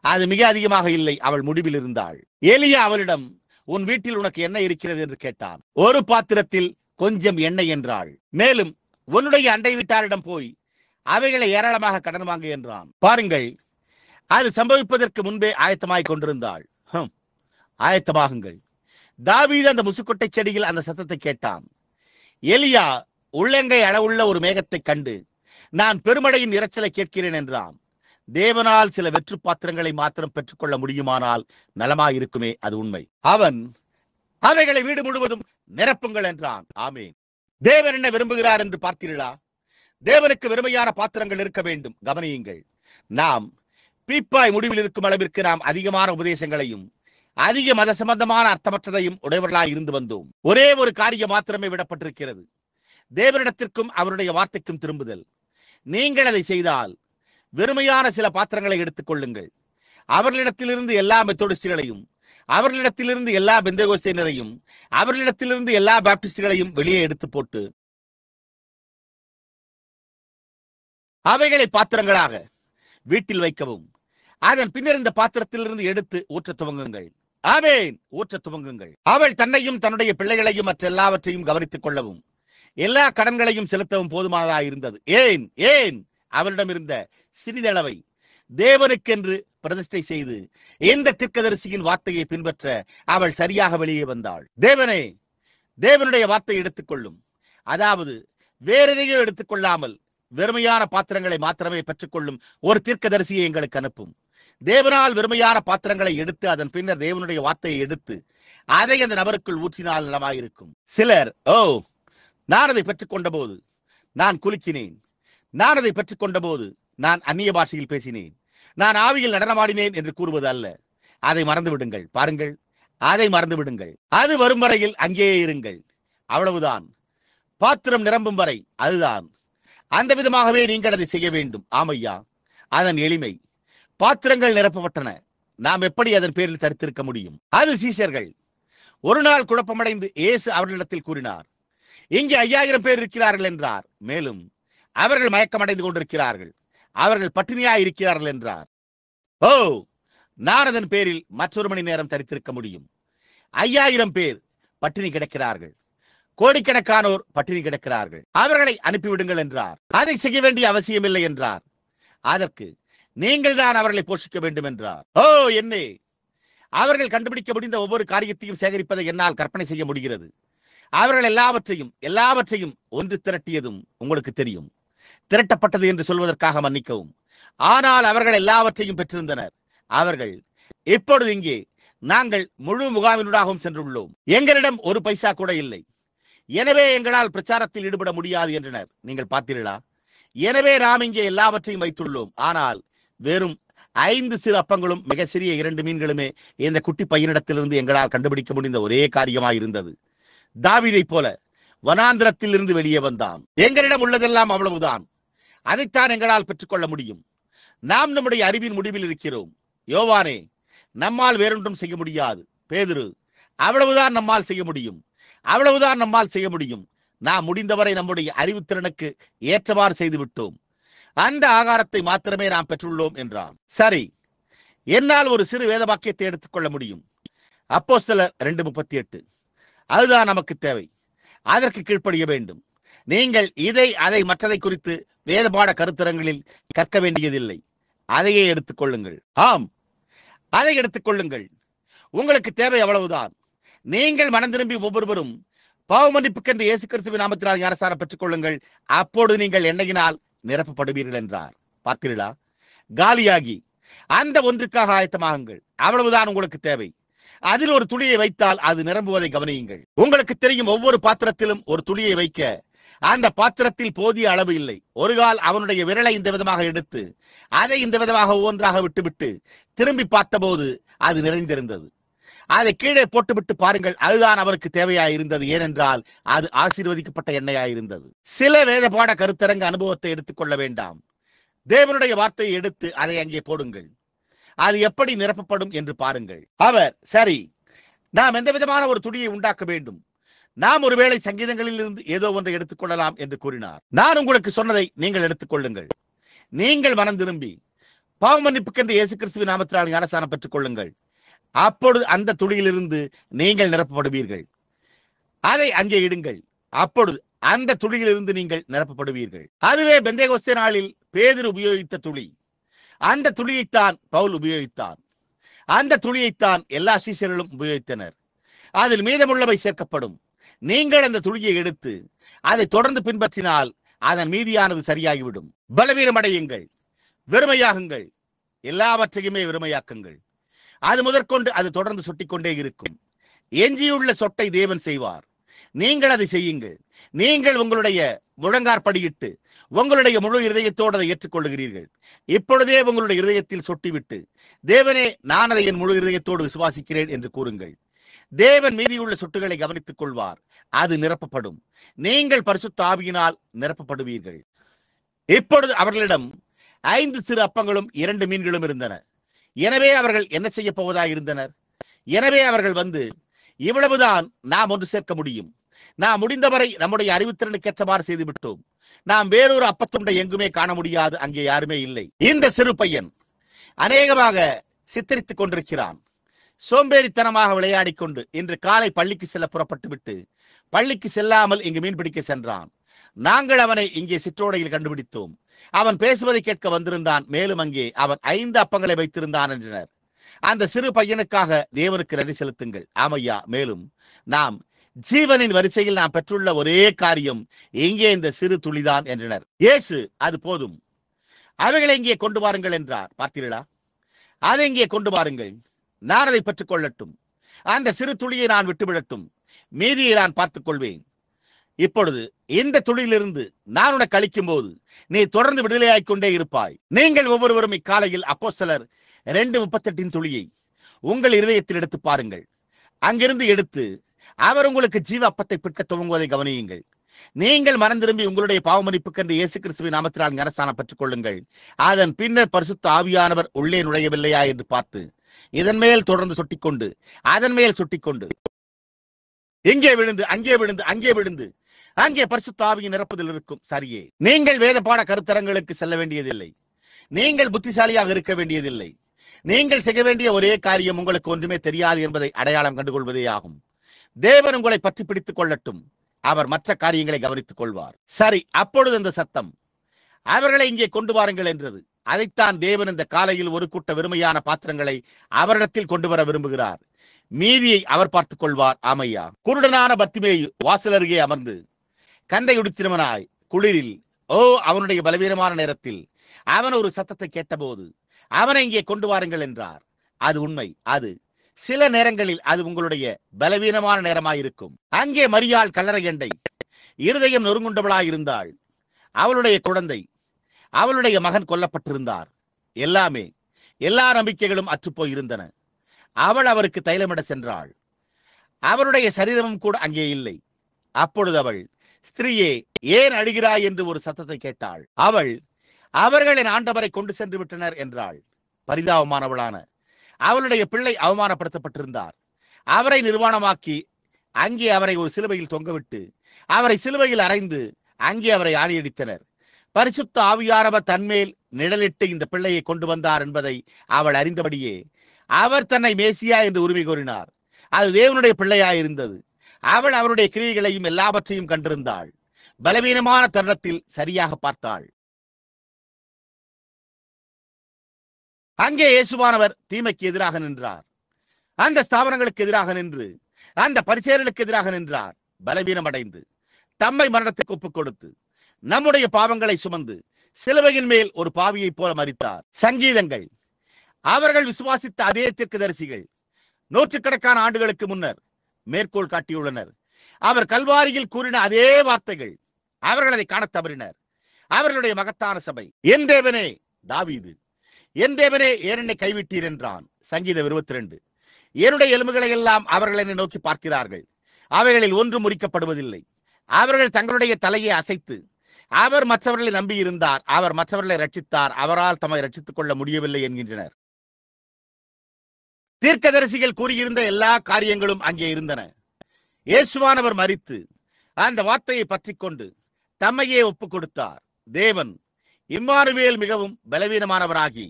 அது மிக அதிகமாக இல்லை. அவள் முடிவில் இருந்தாள். எலியா அவளிடம், உன் வீட்டில் உனக்கு என்ன இருக்கிறது என்று கேட்டான். ஒரு பாத்திரத்தில் கொஞ்சம் எண்ணெய் என்றாள். மேலும் உன்னுடைய அண்டை வீட்டாரிடம் போய் அவைகளை ஏராளமாக கடன் வாங்க என்றான். பாருங்கள், அது சம்பவிப்பதற்கு முன்பே ஆயத்தமாய் கொண்டிருந்தாள். ஆயத்தமாகுங்கள். தாவீது அந்த முசுக்கொட்டை செடியில் அந்த சத்தத்தை கேட்டான். எலியா உள்ளங்கை அளவுள்ள ஒரு மேகத்தை கண்டு, நான் பெருமழையின் இரைச்சலை கேட்கிறேன் என்றான். தேவனால் சில வெற்று பாத்திரங்களை மாத்திரம் பெற்றுக்கொள்ள முடியுமானால் நலமாயிருக்குமே, அது உண்மை. அவன் அவைகளை வீடு முழுவதும் நிரப்புங்கள் என்றான். ஆமென். தேவன் என்ன விரும்புகிறார் என்று பார்த்தீர்களா? தேவனுக்கு வெறுமையான பாத்திரங்கள் இருக்க வேண்டும். கவனியுங்கள், நாம் பீப்பாய் முடிவில் இருக்கும் அளவிற்கு நாம் அதிகமான உபதேசங்களையும் அதிக மத சம்பந்தமான அர்த்தமற்றதையும் உடையவர்களாய் இருந்து வந்தோம். ஒரே ஒரு காரியம் மாத்திரமே விடப்பட்டிருக்கிறது, தேவனிடத்திற்கும் அவருடைய வார்த்தைக்கும் திரும்புதல். நீங்கள் அதை செய்தால் வெறுமையான சில பாத்திரங்களை எடுத்துக் கொள்ளுங்கள். அவர்களிடத்திலிருந்து எல்லா மெத்தோடிஸ்டுகளையும், அவர்களிடத்திலிருந்து எல்லா பெந்தேகோஸ்தேனரையும், அவர்களிடத்திலிருந்து எல்லா பாப்டிஸ்டுகளையும் வெளியே எடுத்து போட்டு அவைகளை பாத்திரங்களாக வீட்டில் வைக்கவும். அதன் பின்னர் இந்த பாத்திரத்திலிருந்து எடுத்து ஊற்ற துவங்குங்கள். ஆமென், ஊற்ற துவங்குங்கள். அவள் தன்னையும் தன்னுடைய பிள்ளைகளையும் மற்ற எல்லாவற்றையும் கவனித்துக் கொள்ளவும் எல்லா கடன்களையும் செலுத்தவும் போதுமானதாக இருந்தது. ஏன் அவளிடம் இருந்த சிறிதளவை தேவனுக்கென்று பிரதிஷ்டை செய்து இந்த தீர்க்கதரிசியின் வார்த்தையை பின்பற்ற அவள் சரியாக வெளியே வந்தாள். தேவனுடைய வார்த்தையை எடுத்துக்கொள்ளும். அதாவது வேற எதையோ எடுத்துக்கொள்ளாமல் வெறுமையான பாத்திரங்களை மாத்திரமே பெற்றுக்கொள்ளும் ஒரு தீர்க்கதரிசியை எங்களுக்கு அனுப்பும். தேவனால் வெறுமையான பாத்திரங்களை எடுத்து அதன் பின்னர் தேவனுடைய வார்த்தையை எடுத்து அதை அந்த நபருக்குள் ஊற்றினால் நலமாயிருக்கும். சிலர், நான் அதை பெற்றுக்கொண்ட போது நான் குலுக்கினேன், நான் அதை பெற்றுக்கொண்ட போது நான் அந்நிய பாஷையில் பேசினேன், நான் ஆவியில் நடனமாடினேன் என்று கூறுவது அல்ல. அதை மறந்து விடுங்கள். பாருங்கள், அதை மறந்து விடுங்கள். அது வரும் வரையில் அங்கேயே இருங்கள். அவ்வளவுதான். பாத்திரம் நிரம்பும் வரை அதுதான். அந்த விதமாகவே நீங்கள் அதை செய்ய வேண்டும். ஆமையா, அதன் எளிமை. பாத்திரங்கள் நிரப்பப்பட்டன. நாம் எப்படி அதன் பேரில் தரித்திருக்க முடியும்? அது சீஷர்கள். ஒரு நாள் குழப்பமடைந்து இயேசு அவர்களிடத்தில் கூறினார், இங்கே 5000 பேர் இருக்கிறார்கள் என்றார். மேலும் அவர்கள் மயக்கமடைந்து கொண்டிருக்கிறார்கள், அவர்கள் பட்டினியாய் இருக்கிறார்கள் என்றார். நான் அதன் பேரில் மற்றொரு மணி நேரம் தரித்திருக்க முடியும். 5000 பேர் பட்டினி கிடக்கிறார்கள், கோடிக்கணக்கானோர் பட்டினி கிடக்கிறார்கள். அவர்களை அனுப்பிவிடுங்கள் என்றார். அதை செய்ய வேண்டிய அவசியமில்லை என்றார். அதற்கு நீங்கள் தான் அவர்களை போஷிக்க வேண்டும் என்றார். என்னே, அவர்கள் கண்டுபிடிக்க முடிந்த ஒவ்வொரு காரியத்தையும் சேகரிப்பதை என்னால் கற்பனை செய்ய முடிகிறது. அவர்கள் எல்லாவற்றையும் ஒன்று திரட்டியதும் உங்களுக்கு தெரியும். திரட்டப்பட்டது என்று சொல்வதற்காக மன்னிக்கவும். ஆனால் அவர்கள் எல்லாவற்றையும் பெற்றிருந்தனர். அவர்கள் இப்பொழுது இங்கே நாங்கள் முழு முகாமினூடாகவும் சென்றுள்ளோம். எங்களிடம் ஒரு பைசா கூட இல்லை. எனவே எங்களால் பிரச்சாரத்தில் ஈடுபட முடியாது என்றனர். நீங்கள் பார்த்தீர்களா? எனவே நாம் இங்கே எல்லாவற்றையும் வைத்துள்ளோம். ஆனால் வெறும் 5 சிறு அப்பங்களும் மிக சிறிய 2 மீன்களுமே இந்த குட்டி பையனிடத்திலிருந்து எங்களால் கண்டுபிடிக்க முடிந்த ஒரே காரியமாய் இருந்தது. தாவீதை போல வனாந்திரத்தில் இருந்து வெளியே வந்தான். எங்களிடம் உள்ளதெல்லாம் அவ்வளவுதான். அதைத்தான் எங்களால் பெற்றுக்கொள்ள முடியும். நாம் நம்முடைய அறிவின் முடிவில் இருக்கிறோம். யோவானே, நம்மால் வேறொன்றும் செய்ய முடியாது. பேதுரு, அவ்வளவுதான் நம்மால் செய்ய முடியும். அவ்வளவுதான் நம்மால் செய்ய முடியும். நாம் முடிந்தவரை நம்முடைய அறிவுத்திறனுக்கு ஏற்றவாறு செய்து விட்டோம். அந்த ஆகாரத்தை மாத்திரமே நாம் பெற்றுள்ளோம் என்றான். சரி, என்னால் ஒரு சிறு வேத வாக்கியத்தை எடுத்துக்கொள்ள முடியும். அப்போஸ்தலர் 2:38. அதுதான் நமக்கு தேவை. அதற்கு கீழ்ப்படிய வேண்டும். நீங்கள் இதை அதை மற்றதை குறித்து வேதபாட கருத்தரங்களில் கற்க வேண்டியதில்லை. அதையே எடுத்துக்கொள்ளுங்கள். ஆம், அதை எடுத்துக்கொள்ளுங்கள். உங்களுக்கு தேவை அவ்வளவுதான். நீங்கள் மனம் திரும்பி ஒவ்வொருவரும் பாவ மன்னிப்புக்கென்று இயேசு கிறிஸ்துவின் நாமத்தினால் ஞானஸ்நானம் பெற்றுக் கொள்ளுங்கள். அப்பொழுது நீங்கள் எண்ணெயினால் நிரப்பப்படுவீர்கள் என்றார். பார்த்தீர்களா? காலியாகி அந்த ஒன்றுக்காக ஆயத்தமாகுங்கள். அவ்வளவுதான் உங்களுக்கு தேவை. அதில் ஒரு துளியை வைத்தால் அது நிரம்புவதை கவனியுங்கள். உங்களுக்கு தெரியும், ஒவ்வொரு பாத்திரத்திலும் ஒரு துளியை வைக்க அந்த பாத்திரத்தில் போதிய அளவு இல்லை. ஒரு கால் அவனுடைய விரலை இந்த விதமாக எடுத்து அதை இந்த விதமாக ஒவ்வொன்றாக விட்டுவிட்டு திரும்பி பார்த்தபோது அது நிறைந்திருந்தது. அதை கீழே போட்டுவிட்டு பாருங்கள், அதுதான் அவருக்கு தேவையாயிருந்தது. ஏனென்றால் அது ஆசீர்வதிக்கப்பட்ட எண்ணெயாயிருந்தது. சில வேத பாட கருத்தரங்க அனுபவத்தை எடுத்துக்கொள்ள வேண்டாம். தேவனுடைய வார்த்தையை எடுத்து அதை அங்கே போடுங்கள். அது எப்படி நிரப்பப்படும் என்று பாருங்கள். அவர், சரி, நாம் எந்த விதமான ஒரு துளியை உண்டாக்க வேண்டும், நாம் ஒருவேளை சங்கீதங்களில் இருந்து ஏதோ ஒன்றை எடுத்துக்கொள்ளலாம் என்று கூறினார். நான் உங்களுக்கு சொன்னதை நீங்கள் எடுத்துக்கொள்ளுங்கள். நீங்கள் மனம் திரும்பி பாவ மன்னிப்புக்கென்று இயேசு கிறிஸ்துவின் நாமத்தினால் ஞானஸ்நானம் பெற்றுக் கொள்ளுங்கள். அப்பொழுது அந்த துளியிலிருந்து நீங்கள் நிரப்பப்படுவீர்கள். அதை அங்கே இடுங்கள். அப்பொழுது அந்த துளியிலிருந்து நீங்கள் நிரப்பப்படுவீர்கள். அதுவே பெந்தேகோஸ்தே நாளில் பேதுரு உபயோகித்த துளி. அந்த துளியைத்தான் பவுல் உபயோகித்தான். அந்த துளியைத்தான் எல்லா சீஷர்களும் உபயோகித்தனர். அதில் மீதமுள்ளவை சேர்க்கப்படும். நீங்கள் அந்த துளியை எடுத்து அதை தொடர்ந்து பின்பற்றினால் அதன் மீதியானது சரியாகிவிடும். பலவீனமடையுங்கள், வெறுமையாகுங்கள், எல்லாவற்றையுமே வெறுமையாக்குங்கள். அது முதற்கொண்டு அது தொடர்ந்து சொட்டிக்கொண்டே இருக்கும். எஞ்சியுள்ள சொட்டை தேவன் செய்வார். நீங்கள் அதை செய்யுங்கள். நீங்கள் உங்களுடைய முழங்காற்படியிட்டு உங்களுடைய முழு இருதயத்தோடு அதை ஏற்றுக்கொள்ளுகிறீர்கள். இப்பொழுதே உங்களுடைய இருதயத்தில் சொட்டிவிட்டு, தேவனே, நான் அதை என் முழு இருதயத்தோடு விசுவாசிக்கிறேன் என்று கூறுங்கள். தேவன் மீதியுள்ள சொட்டுகளை கவனித்துக் கொள்வார். அது நிரப்பப்படும். நீங்கள் பரிசுத்த ஆவியினால் நிரப்பப்படுவீர்கள். இப்பொழுது அவர்களிடம் 5 சிறு அப்பங்களும் 2 மீன்களும் இருந்தன. எனவே அவர்கள் என்ன செய்ய போவதாக இருந்தனர்? எனவே அவர்கள் வந்து, இவ்வளவுதான் நாம் ஒன்று சேர்க்க முடியும். நாம் முடிந்தவரை நம்முடைய அறிவுத்திறனுக்கேற்றவாறு செய்துவிட்டோம். நாம் வேறொரு அப்பத்துண்டை எங்குமே காண முடியாது. அங்கே யாருமே இல்லை. இந்த சிறு பையன் அநேகமாக சித்தரித்துக் கொண்டிருக்கிறான். சோம்பேறித்தனமாக விளையாடிக் கொண்டு இன்று காலை பள்ளிக்கு செல்ல புறப்பட்டு விட்டு பள்ளிக்கு செல்லாமல் இங்கு மீன் பிடிக்க சென்றான். நாங்கள் அவனை இங்கே சிற்றோடையில் கண்டுபிடித்தோம். அவன் பேசுவதை கேட்க வந்திருந்தான். மேலும் அங்கே அவன் 5 அப்பங்களை வைத்திருந்தான் என்றனர். அந்த சிறு பையனுக்காக தேவனுக்கு நன்றி செலுத்துங்கள். ஆமையா, மேலும் நாம் ஜீவனின் வரிசையில் நாம் பெற்றுள்ள ஒரே காரியம் இங்கே இந்த சிறு துளிதான் என்றனர். இயேசு, அது போதும், அவைகளை இங்கே கொண்டு வாருங்கள் என்றார். பார்த்தீர்களா? அதை இங்கே கொண்டு வாருங்கள். நான் அதை பெற்றுக் கொள்ளட்டும். அந்த சிறு துளியை நான் விட்டுவிடட்டும். மீதியை நான் பார்த்துக் கொள்வேன். இப்பொழுது இந்த துளியிலிருந்து நான் உனக்கு அளிக்கும் போது நீ தொடர்ந்து விடுதலையாய்க் கொண்டே இருப்பாய். நீங்கள் ஒவ்வொருவரும் இக்காலையில் அப்போஸ்தலர் 2:38 துளியை உங்கள் இருதயத்தில் எடுத்து பாருங்கள். அங்கிருந்து எடுத்து அவர் உங்களுக்கு ஜீவ அப்பத்தை பிற்க துவங்குவதை கவனியுங்கள். நீங்கள் மனம் திரும்பி உங்களுடைய பாவ மன்னிப்புக்கென்று இயேசு கிறிஸ்துவின் நாமத்தினால் ஞானஸ்நானம் பெற்றுக் கொள்ளுங்கள். அதன் பின்னர் பரிசுத்த ஆவியானவர் உள்ளே நுழையவில்லையா என்று பார்த்து இதன் மேல் தொடர்ந்து சொட்டிக்கொண்டு அதன் மேல் சொட்டிக்கொண்டு எங்கே விழுந்து அங்கே விழுந்து அங்கே விழுந்து அங்கே பரிசுத்த ஆவியின் நிரப்புதல் இருக்கும். சரியே, நீங்கள் வேத பாட கருத்தரங்களுக்கு செல்ல வேண்டியதில்லை. நீங்கள் புத்திசாலியாக இருக்க வேண்டியதில்லை. நீங்கள் செய்ய வேண்டிய ஒரே காரியம் உங்களுக்கு ஒன்றுமே தெரியாது என்பதை அடையாளம் கண்டுகொள்வதே ஆகும். தேவன் உங்களை பற்றி பிடித்துக் கொள்ளட்டும். அவர் மற்ற காரியங்களை கவனித்துக் கொள்வார். சரி, அப்பொழுது அந்த சத்தம் அவர்களை இங்கே கொண்டு வாருங்கள் என்றது. அதைத்தான் தேவன் இந்த காலையில் ஒரு கூட்ட வெறுமையான பாத்திரங்களை அவரிடத்தில் கொண்டு வர விரும்புகிறார். மீதியை அவர் பார்த்துக் கொள்வார். ஆமையா. குருடனான பர்த்திமேயு வாசல் அருகே அமர்ந்து கந்தை உடுத்தினவனாய் குளிரில் அவனுடைய பலவீனமான நேரத்தில் அவன் ஒரு சத்தத்தை கேட்டபோது அவனை இங்கே கொண்டு வாருங்கள் என்றார். அது உண்மை. அது சில நேரங்களில் அது உங்களுடைய பலவீனமான நேரமாயிருக்கும். அங்கே மரியாள் கல்லறையண்டை இருதயம் நொறுங்குண்டவளாயிருந்தாள். அவளுடைய குழந்தை, அவளுடைய மகன் கொல்லப்பட்டிருந்தார். எல்லா நம்பிக்கைகளும் அற்றுப்போய் இருந்தன. அவள் அவருக்கு தைலமிட சென்றாள். அவருடைய சரீரமும் கூட அங்கே இல்லை. அப்பொழுது அவள், ஸ்திரீயே, ஏன் அழுகிறாய் என்று ஒரு சத்தத்தை கேட்டாள். அவள், அவர்கள் என் ஆண்டவரை கொண்டு சென்று விட்டனர் என்றாள். பரிதாபமானவளான அவளுடைய பிள்ளை அவமானப்படுத்தப்பட்டிருந்தார். அவரை நிர்வாணமாக்கி அங்கே அவரை ஒரு சிலுவையில் தொங்கவிட்டு அவரை சிலுவையில் அறைந்து அங்கே அவரை ஆணியடித்தனர். பரிசுத்த ஆவியானவர் தன்மேல் நிழலிட்டு இந்த பிள்ளையை கொண்டு வந்தார் என்பதை அவள் அறிந்தபடியே அவர் தன்னை மேசியா என்று உரிமை கோரினார். அது தேவனுடைய பிள்ளையாயிருந்தது. அவள் அவருடைய கிரியைகளையும் எல்லாவற்றையும் கண்டிருந்தாள். பலவீனமான தருணத்தில் சரியாக பார்த்தாள். அங்கே இயேசுவானவர் தீமைக்கு எதிராக நின்றார். அந்த ஸ்தாபனங்களுக்கு எதிராக நின்று, அந்த பரிசேயர்களுக்கு எதிராக நின்றார். பலவீனம் அடைந்து தம்மை மரணத்துக்கு ஒப்புக் கொடுத்து நம்முடைய பாவங்களை சுமந்து சிலுவையின் மேல் ஒரு பாவியைப் போல மரித்தார். சங்கீதங்கள் அவர்கள் விசுவாசித்த அதே தீர்க்கதரிசிகள் நூற்றுக்கணக்கான ஆண்டுகளுக்கு முன்னர் மேற்கோள் காட்டியுள்ளனர். அவர் கல்வாரியில் கூறின அதே வார்த்தைகள். அவர்கள் அதை காணத் தவறினர். அவர்களுடைய மகத்தான சபை, என் தேவனே தாவீது, என் தேவனே ஏன் என்னை கைவிட்டீர் என்றான். சங்கீதம் 22. என்னுடைய எலும்புகளை எல்லாம் அவர்கள் என்னை நோக்கி பார்க்கிறார்கள், அவைகளில் ஒன்றும் முறிக்கப்படுவதில்லை. அவர்கள் தங்களுடைய தலையை அசைத்து, அவர் மற்றவர்களை நம்பியிருந்தார், அவர் மற்றவர்களை ரட்சித்தார், அவரால் தம்மை ரட்சித்துக் கொள்ள முடியவில்லை என்கின்றனர். தீர்க்கதரிசிகள் கூறியிருந்த எல்லா காரியங்களும் அங்கே இருந்தன. இயேசுவானவர் மரித்து அந்த வார்த்தையை பற்றிக் கொண்டு தம்மையே ஒப்புக் கொடுத்தார். தேவன் இம்மானுவேல் மிகவும் பலவீனமானவராகி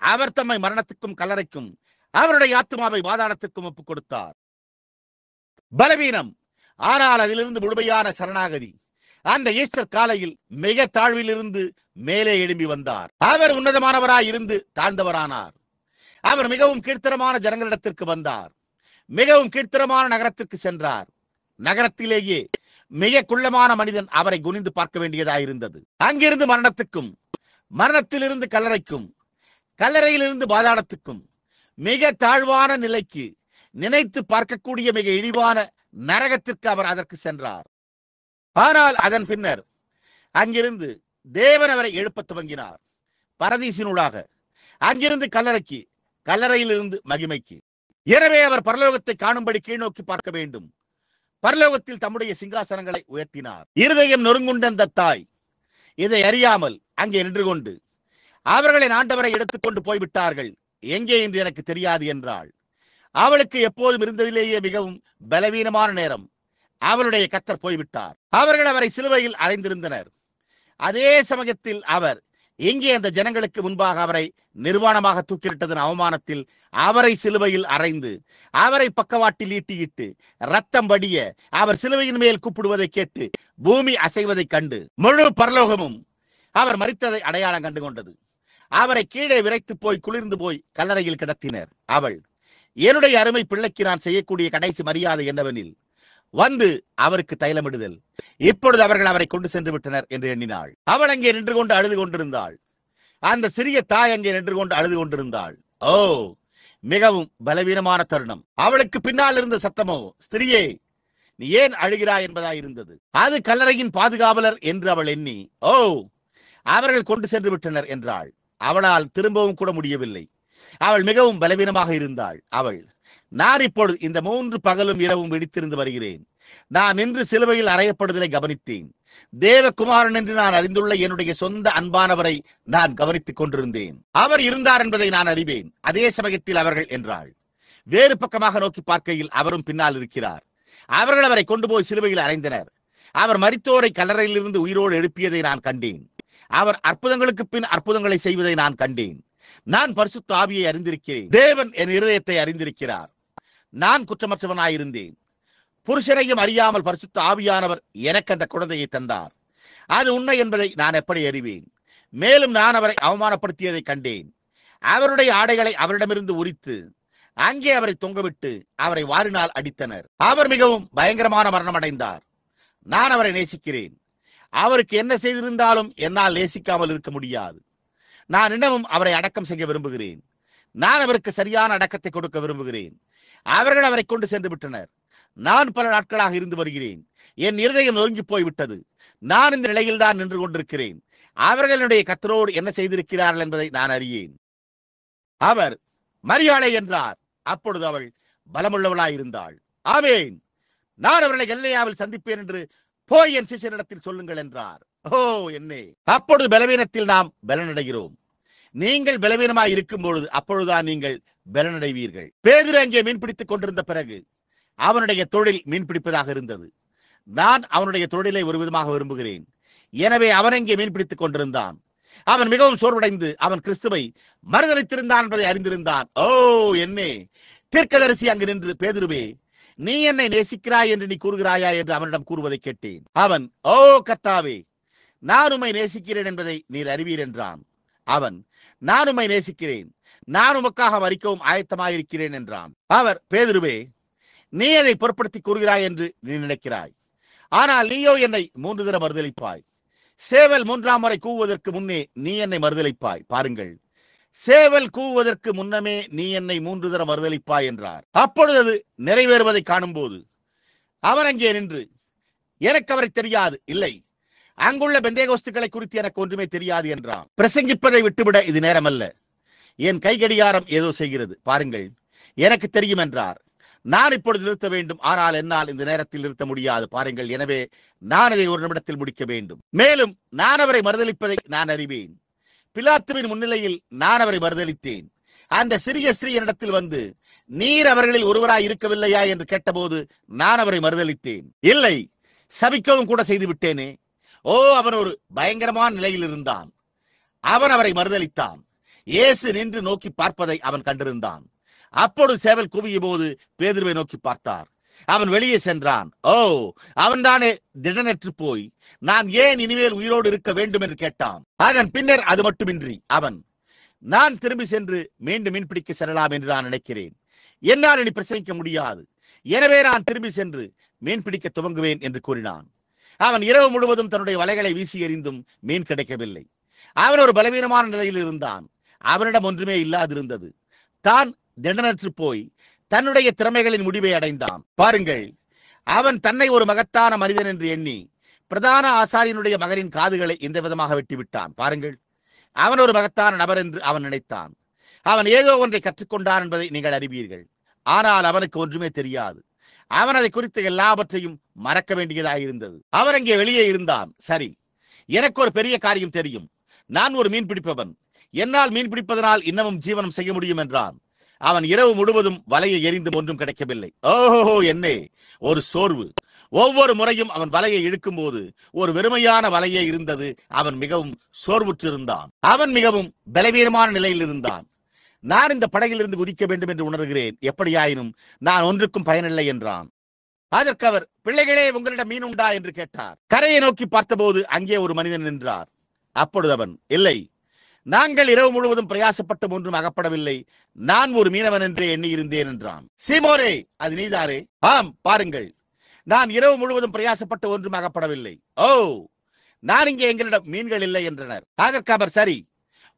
அவர் தம்மை மரணத்துக்கும் கல்லறைக்கும் அவருடைய ஆத்மாவை பாதாளத்திற்கும் ஒப்புக் கொடுத்தார். பலவீனம், ஆனால் அதிலிருந்து முழுமையான சரணாகதி. அந்த ஈஸ்டர் காலையில் மிக தாழ்வில் இருந்து மேலே எழும்பி வந்தார். அவர் உன்னதமானவராய் இருந்து தாழ்ந்தவரானார். அவர் மிகவும் கீழ்த்தரமான ஜனங்களிடத்திற்கு வந்தார். மிகவும் கீழ்த்தரமான நகரத்திற்கு சென்றார். நகரத்திலேயே மிக குள்ளமான மனிதன் அவரை குனிந்து பார்க்க வேண்டியதாயிருந்தது. அங்கிருந்து மரணத்துக்கும், மரணத்திலிருந்து கல்லறைக்கும், கல்லறையிலிருந்து பாதாளத்துக்கும், மிக தாழ்வான நிலைக்கு, நினைத்து பார்க்கக்கூடிய மிக இழிவான நரகத்திற்கு அவர் அதற்கு சென்றார். ஆனால் அதன் பின்னர் அங்கிருந்து தேவன் அவரை எழுப்ப துவங்கினார். பரதீசினூடாக அங்கிருந்து கல்லறைக்கு, கல்லறையிலிருந்து மகிமைக்கு. எனவே அவர் பரலோகத்தை காணும்படி கீழ்நோக்கி பார்க்க வேண்டும். பரலோகத்தில் தம்முடைய சிங்காசனங்களை உயர்த்தினார். இருதயம் நொறுங்குண்ட அந்த தாய் இதை அறியாமல் அங்கே நின்று கொண்டு, அவர்களின் ஆண்டவரை எடுத்துக்கொண்டு போய்விட்டார்கள், எங்கே என்று எனக்கு தெரியாது என்றாள். அவளுக்கு எப்போதும் இருந்ததிலேயே மிகவும் பலவீனமான நேரம். அவளுடைய கர்த்தர் போய்விட்டார். அவர்கள் அவரை சிலுவையில் அறைந்திருந்தனர். அதே சமயத்தில் அவர் எங்கே அந்த ஜனங்களுக்கு முன்பாக அவரை நிர்வாணமாக தூக்கிலிட்டதன் அவமானத்தில் அவரை சிலுவையில் அறைந்து அவரை பக்கவாட்டில் ஈட்டியிட்டு ரத்தம் வடிய அவர் சிலுவையின் மேல் கூப்பிடுவதை கேட்டு பூமி அசைவதை கண்டு முழு பரலோகமும் அவர் மரித்ததை அடையாளம் கண்டு கொண்டது. அவரை கீழே விரைத்து போய் குளிர்ந்து போய் கல்லறையில் கிடத்தினர். அவள், என்னுடைய அருமை பிள்ளைக்கு நான் செய்யக்கூடிய கடைசி மரியாதை என்னவெனில் வந்து அவருக்கு தைலமிடுதல். இப்பொழுது அவர்கள் அவரை கொண்டு சென்று விட்டனர் என்று எண்ணினாள். அவள் அங்கே நின்று கொண்டு அழுது கொண்டிருந்தாள். அந்த சிறிய தாய் அங்கே நின்று கொண்டு அழுது கொண்டிருந்தாள். ஓ, மிகவும் பலவீனமான தருணம். அவளுக்கு பின்னால் இருந்த சத்தமோ, ஸ்திரியே நீ ஏன் அழுகிறாய் என்பதாயிருந்தது. அது கல்லறையின் பாதுகாவலர் என்று அவள் எண்ணி, ஓ, அவர்கள் கொண்டு சென்று விட்டனர் என்றாள். அவளால் திரும்பவும் கூட முடியவில்லை. அவள் மிகவும் பலவீனமாக இருந்தாள். அவள், நான் இப்பொழுது இந்த 3 பகலும் இரவும் விழித்திருந்து வருகிறேன். நான் நின்று சிலுவையில் அறையப்படுதலை கவனித்தேன். தேவகுமாரன் என்று நான் அறிந்துள்ள என்னுடைய சொந்த அன்பானவரை நான் கவனித்துக் கொண்டிருந்தேன். அவர் இருந்தார் என்பதை நான் அறிவேன். அதே சமயத்தில் அவர்கள் என்றாள். வேறு பக்கமாக நோக்கி பார்க்கையில் அவரும் பின்னால் இருக்கிறார். அவர்கள் அவரை கொண்டு போய் சிலுவையில் அறைந்தனர். அவர் மரித்தோரை கல்லறையிலிருந்து உயிரோடு எழுப்பியதை நான் கண்டேன். அவர் அற்புதங்களுக்கு பின் அற்புதங்களை செய்வதை நான் கண்டேன். நான் பரிசுத்த ஆவியை அறிந்திருக்கிறேன். தேவன் என் இருதயத்தை அறிந்திருக்கிறார். நான் குற்றமற்றவனாயிருந்தேன். புருஷனையும் அறியாமல் பரிசுத்த ஆவியானவர் எனக்கு அந்த குழந்தையை தந்தார். அது உண்மை என்பதை நான் எப்படி அறிவேன்? மேலும் நான் அவரை அவமானப்படுத்தியதை கண்டேன். அவருடைய ஆடைகளை அவரிடமிருந்து உரித்து அங்கே அவரை தொங்கவிட்டு அவரை வாரினால் அடித்தனர். அவர் மிகவும் பயங்கரமான மரணம் அடைந்தார். நான் அவரை நேசிக்கிறேன். அவருக்கு என்ன செய்திருந்தாலும் என்னால் நேசிக்காமல் இருக்க முடியாது. நான் இன்னமும் அவரை அடக்கம் செய்ய விரும்புகிறேன். நான் அவருக்கு சரியான அடக்கத்தை கொடுக்க விரும்புகிறேன். அவர்கள் அவரை கொண்டு சென்று விட்டனர். நான் பல நாட்களாக இருந்து வருகிறேன். என் இருதயம் நொறுங்கி போய்விட்டது. நான் இந்த நிலையில் தான் நின்று கொண்டிருக்கிறேன். அவர்களுடைய கர்த்தரோடு என்ன செய்திருக்கிறார்கள் என்பதை நான் அறியேன். அவர் மரியாளை என்றார். அப்பொழுது அவள் பலமுள்ளவளாயிருந்தாள். ஆமேன், நான் அவர்களை கலிலேயாவில் சந்திப்பேன் என்று போய் என் சிஷ்யரிடத்தில் சொல்லுங்கள் என்றார். ஓ என்னே, அப்பொழுது பலவீனத்தில் நாம் பலனடைகிறோம். நீங்கள் பலவீனமாய் இருக்கும் பொழுது அப்பொழுதுதான் நீங்கள் பலனடைவீர்கள். பேதுரு அங்கே மீன் பிடித்துக் கொண்டிருந்த பிறகு அவனுடைய தொழில் மீன் பிடிப்பதாக இருந்தது. நான் அவனுடைய தொழிலை ஒரு விதமாக விரும்புகிறேன். எனவே அவன் அங்கே மீன் பிடித்துக் கொண்டிருந்தான். அவன் மிகவும் சோர்வடைந்து அவன் கிறிஸ்துவை மறுதலித்திருந்தான் என்பதை அறிந்திருந்தான். ஓ என்னே, தீர்க்கதரிசி அங்கு நின்று, பேதுருவே, நீ என்னை நேசிக்கிறாய் என்று நீ கூறுகிறாயா என்று அவனிடம் கூறுவதை கேட்டேன். அவன், ஓ கர்த்தாவே, நான் உம்மை நேசிக்கிறேன் என்பதை நீர் அறிவீர் என்றான். அவன், நான் உம்மை நேசிக்கிறேன். நான் உமக்காக மரிக்கவும் ஆயத்தமாயிருக்கிறேன் என்றான். அவர், பேதுருவே, நீ அதை பொருட்படுத்தி கூறுகிறாய் என்று நீ நினைக்கிறாய். ஆனால் நீயோ என்னை 3 தடவை மறுதலிப்பாய். சேவல் 3ஆம் முறை கூவுவதற்கு முன்னே நீ என்னை மறுதலிப்பாய். பாருங்கள், சேவல் கூவுவதற்கு முன்னமே நீ என்னை 3 தடவை மறுதலிப்பாய் என்றார். அப்பொழுது அது நிறைவேறுவதை காணும் போது அவன் அங்கே நின்று, எனக்கு அவரை தெரியாது, இல்லை, அங்குள்ள பெந்தேகோஸ்துக்களை குறித்து எனக்கு ஒன்றுமே தெரியாது என்றான். பிரசங்கிப்பதை விட்டுவிட இது நேரமல்ல. என் கைகடிகாரம் ஏதோ செய்கிறது, பாருங்கள், எனக்கு தெரியும் என்றார். நான் இப்பொழுது நிறுத்த வேண்டும், ஆனால் என்னால் இந்த நேரத்தில் நிறுத்த முடியாது. பாருங்கள், எனவே நான் இதை ஒரு நிமிடத்தில் முடிக்க வேண்டும். மேலும் நான் அவரை மறுதலிப்பதை நான் அறிவேன். பிலாத்துவின் முன்னிலையில் நான் அவரை மறுதலித்தேன். அந்த சிறிய ஸ்திரீ என்னிடத்தில் வந்து, நீர் அவர்களில் ஒருவராய் இருக்கவில்லையா என்று கேட்டபோது நான் அவரை மறுதலித்தேன். இல்லை, சபிக்கவும் கூட செய்து விட்டேனே. ஓ, அவன் ஒரு பயங்கரமான நிலையில் இருந்தான். அவன் அவரை மறுதலித்தான். இயேசு நின்று நோக்கி பார்ப்பதை அவன் கண்டிருந்தான். அப்பொழுது சேவல் கூவிய போது பேதுருவை நோக்கி பார்த்தார். அவன் வெளியே சென்றான். ஓ, அவன்தானே திடனற்று போய், நான் ஏன் இனிமேல் உயிரோடு இருக்க வேண்டும் என்று கேட்டான். அதன் பின்னர் அது மட்டுமின்றி அவன், நான் திரும்பி சென்று மீண்டும் மீன்பிடிக்க செல்லலாம் என்று நான் நினைக்கிறேன். என்னால் இனி பிரசங்கிக்க முடியாது. எனவே நான் திரும்பி சென்று மீன்பிடிக்க துவங்குவேன் என்று கூறினான். அவன் இரவு முழுவதும் தன்னுடைய வலைகளை வீசி எறிந்தும் மீன் கிடைக்கவில்லை. அவன் ஒரு பலவீனமான நிலையில் இருந்தான். அவனிடம் ஒன்றுமே இல்லாதிருந்தது. தான் திடனற்று போய் தன்னுடைய திறமைகளின் முடிவை அடைந்தான். பாருங்கள், அவன் தன்னை ஒரு மகத்தான மனிதன் என்று எண்ணி பிரதான ஆசாரியனுடைய மகனின் காதுகளை இந்த விதமாக வெட்டிவிட்டான். பாருங்கள், அவன் ஒரு மகத்தான நபர் என்று அவன் நினைத்தான். அவன் ஏதோ ஒன்றை கற்றுக்கொண்டான் என்பதை நீங்கள் அறிவீர்கள். ஆனால் அவனுக்கு ஒன்றுமே தெரியாது. அவன் அதை குறித்த எல்லாவற்றையும் மறக்க வேண்டியதாயிருந்தது. அவன் அங்கே வெளியே இருந்தான். சரி, எனக்கு ஒரு பெரிய காரியம் தெரியும். நான் ஒரு மீன் பிடிப்பவன். என்னால் மீன் பிடிப்பதனால் இன்னமும் ஜீவனம் செய்ய முடியும் என்றான். அவன் இரவு முழுவதும் வலையை எறிந்தும் ஒன்றும் கிடைக்கவில்லை. ஓஹோ, என்னே ஒரு சோர்வு! ஒவ்வொரு முறையும் அவன் வலையை இழுக்கும் போது ஒரு வெறுமையான வலையே இருந்தது. அவன் மிகவும் சோர்வுற்றிருந்தான். அவன் மிகவும் பலவீனமான நிலையில் இருந்தான். நான் இந்த படகிலிருந்து குதிக்க வேண்டும் என்று உணர்கிறேன். எப்படியாயினும் நான் ஒன்றுக்கும் பயனில்லை என்றான். அதற்கு அவர், பிள்ளைகளே, உங்களிடம் மீன் உண்டா என்று கேட்டார். கரையை நோக்கி பார்த்தபோது அங்கே ஒரு மனிதன் நின்றார். அப்பொழுது அவன், இல்லை, நாங்கள் இரவு முழுவதும் பிரயாசப்பட்டு ஒன்றும் அகப்படவில்லை. நான் ஒரு மீனவன் என்றே எண்ணி இருந்தேன் என்றான். சீமோனே, அது நீதானே? ஆம், பாருங்கள், நான் இரவு முழுவதும் பிரயாசப்பட்டு ஒன்றும் அகப்படவில்லை. ஓ, நான் இங்கே எங்களிடம் மீன்கள் இல்லை என்றனர். அதற்கு அவர், சரி,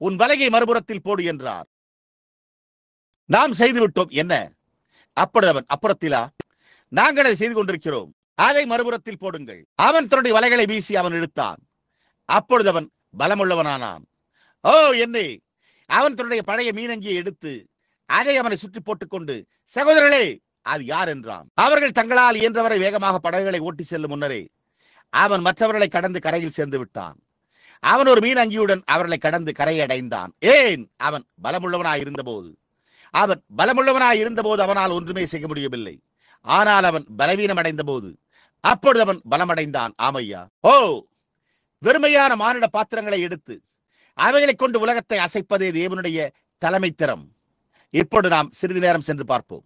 உன் வலையை மறுபுறத்தில் போடு என்றார். நாம் செய்துவிட்டோம். என்ன? அப்பொழுது அவன், அப்புறத்திலா? நாங்கள் அதை செய்து கொண்டிருக்கிறோம். அதை மறுபுறத்தில் போடுங்கள். அவன் தன்னுடைய வலைகளை வீசி அவன் இழுத்தான். அப்பொழுது அவன் பலமுள்ளவனானான். ஓ, என்னே! அவன் தன்னுடைய பழைய மீனங்கியை எடுத்து அதை அவனை சுற்றி போட்டுக்கொண்டு, சகோதரர்களே, அது யார் என்றான். அவர்கள் தங்களால் இயன்றவரை வேகமாக படகுகளை ஓட்டி செல்லும் முன்னரே அவன் மற்றவர்களை கடந்து கரையில் சேர்ந்து விட்டான். அவன் ஒரு மீன் அங்கியுடன் அவர்களை கடந்து கரையை அடைந்தான். ஏன்? அவன் பலமுள்ளவனாய் இருந்தபோது அவனால் ஒன்றுமே செய்ய முடியவில்லை. ஆனால் அவன் பலவீனம் அடைந்த போது அப்பொழுது அவன் பலமடைந்தான். ஆமையா! ஓ, வெறுமையான மானிட பாத்திரங்களை எடுத்து அவைகளை கொண்டு உலகத்தை அசைப்பதே தேவனுடைய தலைமை திறம். இப்பொழுது நாம் சிறிது நேரம் சென்று பார்ப்போம்.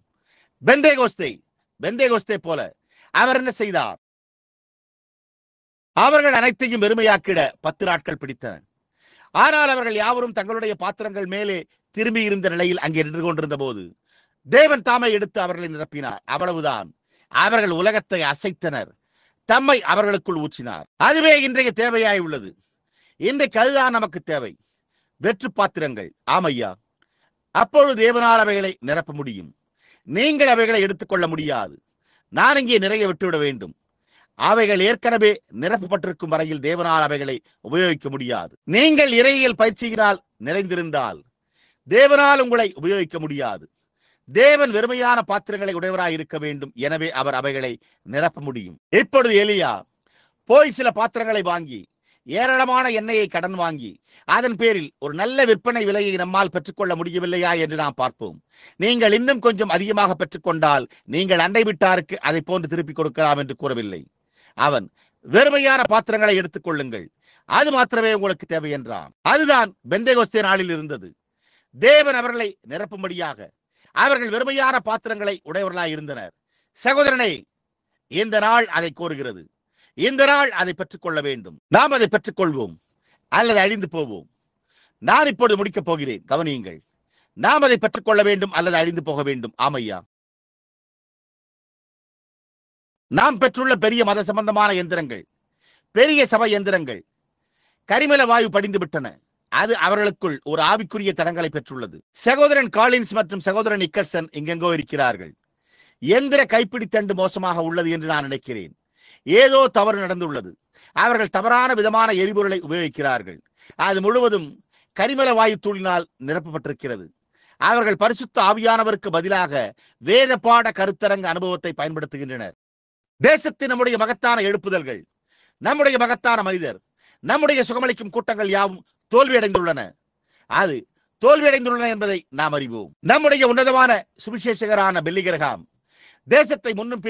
பெந்தேகோஸ்தே போல அவர் என்ன செய்தார்? அவர்கள் அனைத்தையும் வெறுமையாக்கிட 10 நாட்கள் பிடித்தன. ஆனால் அவர்கள் யாவரும் தங்களுடைய பாத்திரங்கள் மேலே திரும்பி இருந்த நிலையில் அங்கே நின்று கொண்டிருந்த போது தேவன் தாமே எடுத்து அவர்களை நிரப்பினார். அவ்வளவுதான். அவர்கள் உலகத்தை அசைத்தனர், தம்மை அவர்களுக்குள் ஊற்றினார். அதுவே இன்றைய தேவையாய் உள்ளது. இன்றைக்கு அதுதான் நமக்கு தேவை, வெற்று பாத்திரங்கள். ஆமையா! அப்பொழுது தேவனால் அவைகளை நிரப்ப முடியும். நீங்கள் அவைகளை எடுத்துக்கொள்ள முடியாது. நான் இங்கே நிறைய விட்டுவிட வேண்டும். அவைகள் ஏற்கனவே நிரப்பப்பட்டிருக்கும் வரையில் தேவனால் அவைகளை உபயோகிக்க முடியாது. நீங்கள் இறையியல் பயிற்சியினால் நிறைந்திருந்தால் தேவனால் உங்களை உபயோகிக்க முடியாது. தேவன் வெறுமையான பாத்திரங்களை உடையவராய் இருக்க வேண்டும். எனவே அவர் அவைகளை நிரப்ப முடியும். இப்பொழுது எலியா போய் சில பாத்திரங்களை வாங்கி ஏராளமான எண்ணெயை கடன் வாங்கி அதன் பேரில் ஒரு நல்ல விற்பனை விலையை நம்மால் பெற்றுக்கொள்ள முடியவில்லையா என்று நாம் பார்ப்போம். நீங்கள் இன்னும் கொஞ்சம் அதிகமாக பெற்றுக்கொண்டால் நீங்கள் அண்டை விட்டாருக்கு அதை போன்று திருப்பிக் கொடுக்கலாம் என்று கூறவில்லை. அவன், வெறுமையான பாத்திரங்களை எடுத்துக் கொள்ளுங்கள், அது மாத்திரமே உங்களுக்கு தேவை என்றான். அதுதான் பெந்தேகோஸ்தே நாளில் இருந்தது. தேவன் அவர்களை நிரப்பும்படியாக அவர்கள் வெறுமையான பாத்திரங்களை உடையவர்களாய் இருந்தனர். சகோதரனே, இந்த நாள் அதை கோருகிறது. இந்த நாள் அதை பெற்றுக்கொள்ள வேண்டும். நாம் அதை பெற்றுக்கொள்வோம் அல்லது அழிந்து போவோம். நான் இப்பொழுது முடிக்கப் போகிறேன். கவனியுங்கள். நாம் அதை பெற்றுக்கொள்ள வேண்டும் அல்லது அழிந்து போக வேண்டும். ஆமையா, நாம் பெற்றுள்ள பெரிய மத சம்பந்தமான எந்திரங்கள், பெரிய சபை எந்திரங்கள் கரிமல வாயு படிந்து விட்டன. அது அவர்களுக்குள் ஒரு ஆவிக்குரிய தரங்களை பெற்றுள்ளது. சகோதரன் காலின்ஸ் மற்றும் சகோதரன் நிக்கர்சன் இங்கெங்கோ இருக்கிறார்கள். எந்திர கைப்பிடி தண்டு மோசமாக உள்ளது என்று நான் நினைக்கிறேன். ஏதோ தவறு நடந்துள்ளது. அவர்கள் தவறான விதமான எரிபொருளை உபயோகிக்கிறார்கள். அது முழுவதும் கரிமல வாயு தூளினால் நிரப்பப்பட்டிருக்கிறது. அவர்கள் பரிசுத்த ஆவியானவருக்கு பதிலாக வேத பாட கருத்தரங்க அனுபவத்தை பயன்படுத்துகின்றனர். தேசத்தின் நம்முடைய மகத்தான எழுப்புதல்கள், நம்முடைய மகத்தான மனிதர், நம்முடைய சுகமளிக்கும் கூட்டங்கள் யாவும் தோல்வியடைந்துள்ளன. அது தோல்வியடைந்துள்ளன என்பதை நாம் அறிவோம். நம்முடைய உன்னதமான சுவிசேஷகரான பில்லி கிரஹாம் தேசத்தை முன்னும்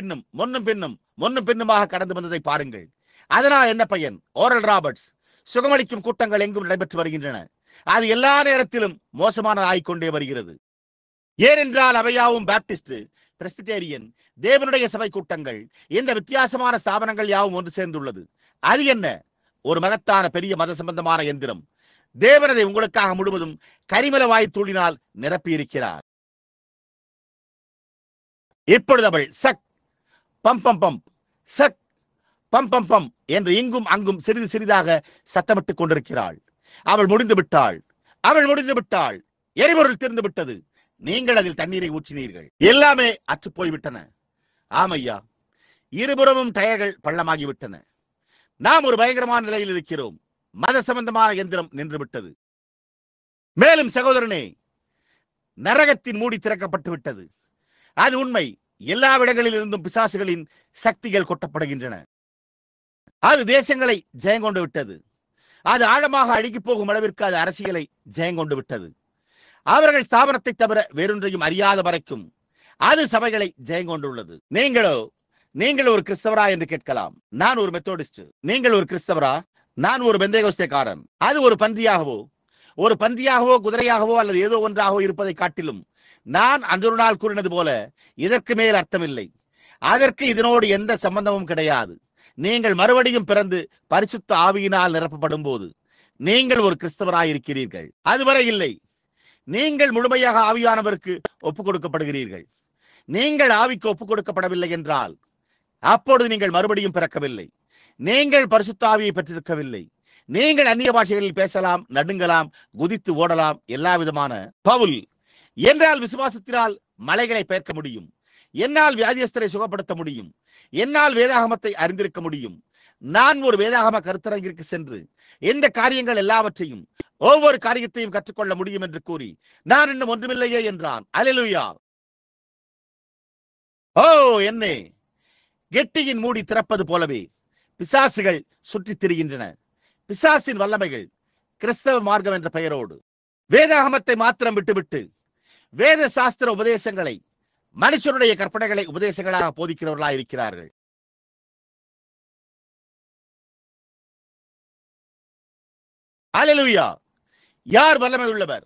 பின்னுமாக கடந்து வந்ததை பாருங்கள். அதனால் என்ன பயன்? ஓரல் ராபர்ட்ஸ் சுகமளிக்கும் கூட்டங்கள் எங்கும் நடைபெற்று வருகின்றன. அது எல்லா நேரத்திலும் மோசமான ஆகிக்கொண்டே வருகிறது. ஏனென்றால் அவையாவும் பாப்டிஸ்ட், பிரெஸ்பிடேரியன், தேவனுடைய சபை கூட்டங்கள், இந்த வித்தியாசமான ஸ்தாபனங்கள் யாவும் ஒன்று சேர்ந்துள்ளது. அது என்ன? ஒரு மகத்தான பெரிய மத சம்பந்தமான எந்திரம். தேவனதை உங்களுக்காக முழுவதும் கரிமல வாயு தூளினால் நிரப்பியிருக்கிறார். இப்பொழுது அவள் சக் பம் பம் பம், சக் பம் பம் பம் என்று இங்கும் அங்கும் சிறிது சிறிதாக சத்தமிட்டுக் கொண்டிருக்கிறாள். அவள் முடிந்து விட்டாள். எரிபொருள் தீர்ந்து விட்டது. நீங்கள் அதில் தண்ணீரை ஊற்றினீர்கள். எல்லாமே அற்று போய்விட்டன. ஆமையா, இருபுறமும் டயர்கள் பள்ளமாகிவிட்டன. நாம் ஒரு பயங்கரமான நிலையில் இருக்கிறோம். மத சம்பந்தமான எந்திரம் நின்று விட்டது. மேலும் சகோதரனே, நரகத்தின் மூடி திறக்கப்பட்டு விட்டது. அது உண்மை. எல்லா இடங்களில் இருந்தும் பிசாசுகளின் சக்திகள் கொட்டப்படுகின்றன. அது தேசங்களை ஜெயங்கொண்டு விட்டது. அது ஆழமாக அழுகி போகும் அளவிற்கு அது அரசியலை ஜெயங்கொண்டு விட்டது. அவர்கள் ஸ்தாபனத்தை தவிர வேறொன்றையும் அறியாத வரைக்கும் அது சபைகளை ஜெயங்கொண்டுள்ளது. நீங்கள் ஒரு கிறிஸ்தவரா என்று கேட்கலாம். நான் ஒரு மெத்தோடிஸ்ட். நீங்கள் ஒரு கிறிஸ்தவரா? நான் ஒரு பெந்தேகோஸ்தேக்காரன். அது ஒரு பன்றியாகவோ குதிரையாகவோ அல்லது ஏதோ ஒன்றாகவோ இருப்பதை காட்டிலும் நான் அன்றொரு நாள் கூறினது போல இதற்கு மேல் அர்த்தமில்லை. அதற்கு இதனோடு எந்த சம்பந்தமும் கிடையாது. நீங்கள் மறுபடியும் பிறந்து பரிசுத்த ஆவியினால் நிரப்பப்படும் போது நீங்கள் ஒரு கிறிஸ்தவராயிருக்கிறீர்கள். அதுவரை இல்லை. நீங்கள் முழுமையாக ஆவியானவருக்கு ஒப்புக் கொடுக்கப்படுகிறீர்கள். நீங்கள் ஆவிக்கு ஒப்புக் கொடுக்கப்படவில்லை என்றால் அப்பொழுது நீங்கள் மறுபடியும் பிறக்கவில்லை. நீங்கள் பரிசுத்த ஆவியை பெற்றிருக்கவில்லை. நீங்கள் அந்நிய பாஷைகளில் பேசலாம், நடுங்கலாம், குதித்து ஓடலாம், எல்லா விதமான பவுல் என்றால் விசுவாசத்தினால் மலைகளை பெயர்க்க முடியும். என்னால் வியாதியஸ்தரை சுகப்படுத்த முடியும். என்னால் வேதாகமத்தை அறிந்திருக்க முடியும். நான் ஒரு வேதாகம கருத்தரங்கிற்கு சென்று இந்த காரியங்கள் எல்லாவற்றையும் ஒவ்வொரு காரியத்தையும் கற்றுக்கொள்ள முடியும் என்று கூறி நான் இன்னும் ஒன்றுமில்லையே என்றான். அல்லேலூயா. ஓ என்னே, கெட்டியின் மூடி திறப்பது போலவே பிசாசுகள் சுற்றித் திரிகின்றன. பிசாசின் வல்லமைகள் கிறிஸ்தவ மார்க்கம் என்ற பெயரோடு வேதாகமத்தை மாத்திரம் விட்டுவிட்டு வேத சாஸ்திர உபதேசங்களை, மனுஷனுடைய கற்பனைகளை உபதேசங்களாக போதிக்கிறவர்களாக இருக்கிறார்கள். அல்லேலூயா. யார் வல்லமை உள்ளவர்?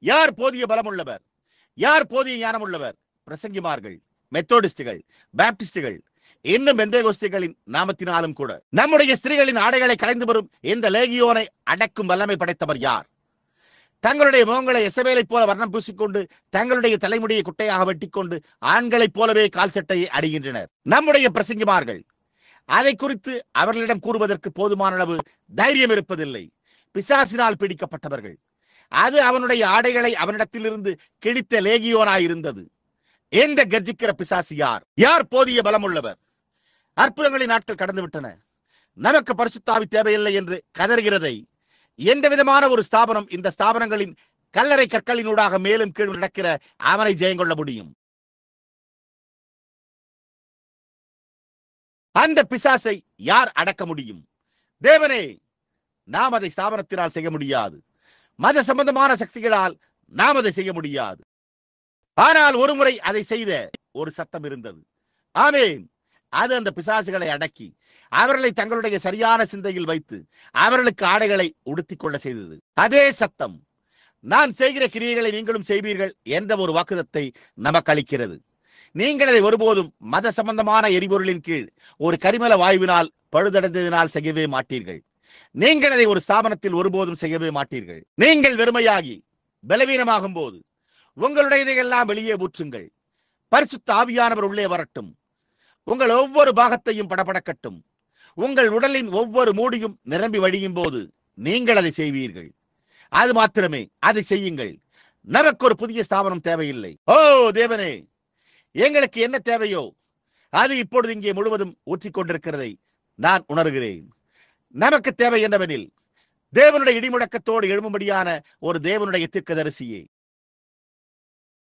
யார் போதிய பலம் உள்ளவர்? யார் போதிய ஞானம் உள்ளவர்? பிரசங்கிமார்கள், மெத்தோடிஸ்டுகள், பாப்டிஸ்டுகள், இன்னும் பெந்தேகோஸ்தேகளின் நாமத்தினாலும் கூட. நம்முடைய ஸ்திரீகளின் ஆடைகளை கலைந்து வரும் இந்த லேகியோனை அடக்கும் வல்லமை படைத்தவர் யார்? தங்களுடைய முகங்களை எசபேலைப் போல வர்ணம் பூசிக்கொண்டு தங்களுடைய தலைமுடியை குட்டையாக வெட்டிக்கொண்டு ஆண்களைப் போலவே கால் சட்டையை அடைகின்றனர். நம்முடைய பிரசங்கிமார்கள் அதை குறித்து அவர்களிடம் கூறுவதற்கு போதுமான அளவு தைரியம் இருப்பதில்லை. பிசாசினால் பிடிக்கப்பட்டவர்கள். அது அவனுடைய ஆடைகளை அவனிடத்திலிருந்து கிழித்த லேகியோனாயிருந்தது. எந்த கர்ஜிக்கிற பிசாசு யார்? யார் போதிய பலம் உள்ளவர்? அற்புதங்களின் நாட்கள் கடந்து விட்டன. நமக்கு பரிசுத்த ஆவி தேவையில்லை என்று கதறுகிறதை எந்த விதமான ஒரு ஸ்தாபனம் இந்த ஸ்தாபனங்களின் கல்லறை கற்களினூடாக மேலும் கீழும் நடக்கிற அவனை ஜெயங்கொள்ள முடியும்? அந்த பிசாசை யார் அடக்க முடியும்? தேவனே, நாம் அதை ஸ்தாபனத்தினால் செய்ய முடியாது. மத சம்பந்தமான சக்திகளால் நாம் அதை செய்ய முடியாது. ஆனால் ஒருமுறை அதை செய்த ஒரு சத்தம் இருந்தது. ஆமென். அது அந்த பிசாசுகளை அடக்கி அவர்களை தங்களுடைய சரியான சிந்தையில் வைத்து அவர்களுக்கு ஆடைகளை உடுத்திக் கொள்ள செய்தது. அதே சத்தம் நான் செய்கிற கிரியைகளை நீங்களும் செய்வீர்கள் என்ற ஒரு வாக்குதத்தை நமக்கு அளிக்கிறது. நீங்கள் அதை ஒருபோதும் மத சம்பந்தமான எரிபொருளின் கீழ் ஒரு கரிமல வாயுவினால் பழுதடைந்ததினால் செய்யவே மாட்டீர்கள். நீங்கள் அதை ஒரு ஸ்தாபனத்தில் ஒருபோதும் செய்யவே மாட்டீர்கள். நீங்கள் வெறுமையாகி பலவீனமாகும் போது உங்களுடையதையெல்லாம் வெளியே ஊற்றுங்கள். பரிசுத்த ஆவியானவர் உள்ளே வரட்டும். உங்கள் ஒவ்வொரு பாகத்தையும் படபடக்கட்டும். உங்கள் உடலின் ஒவ்வொரு மூடியும் நிரம்பி வழியும் போது நீங்கள் அதை செய்வீர்கள். அது மாத்திரமே, அதை செய்யுங்கள். நமக்கு ஒரு புதிய ஸ்தாபனம் தேவையில்லை. ஓ தேவனே, எங்களுக்கு என்ன தேவையோ அது இப்பொழுது இங்கே முழுவதும் ஊற்றிக்கொண்டிருக்கிறதை நான் உணர்கிறேன். நமக்கு தேவை என்னவெனில் தேவனுடைய இடிமுழக்கத்தோடு எழும்படியான ஒரு தேவனுடைய தீர்க்கதரிசியே.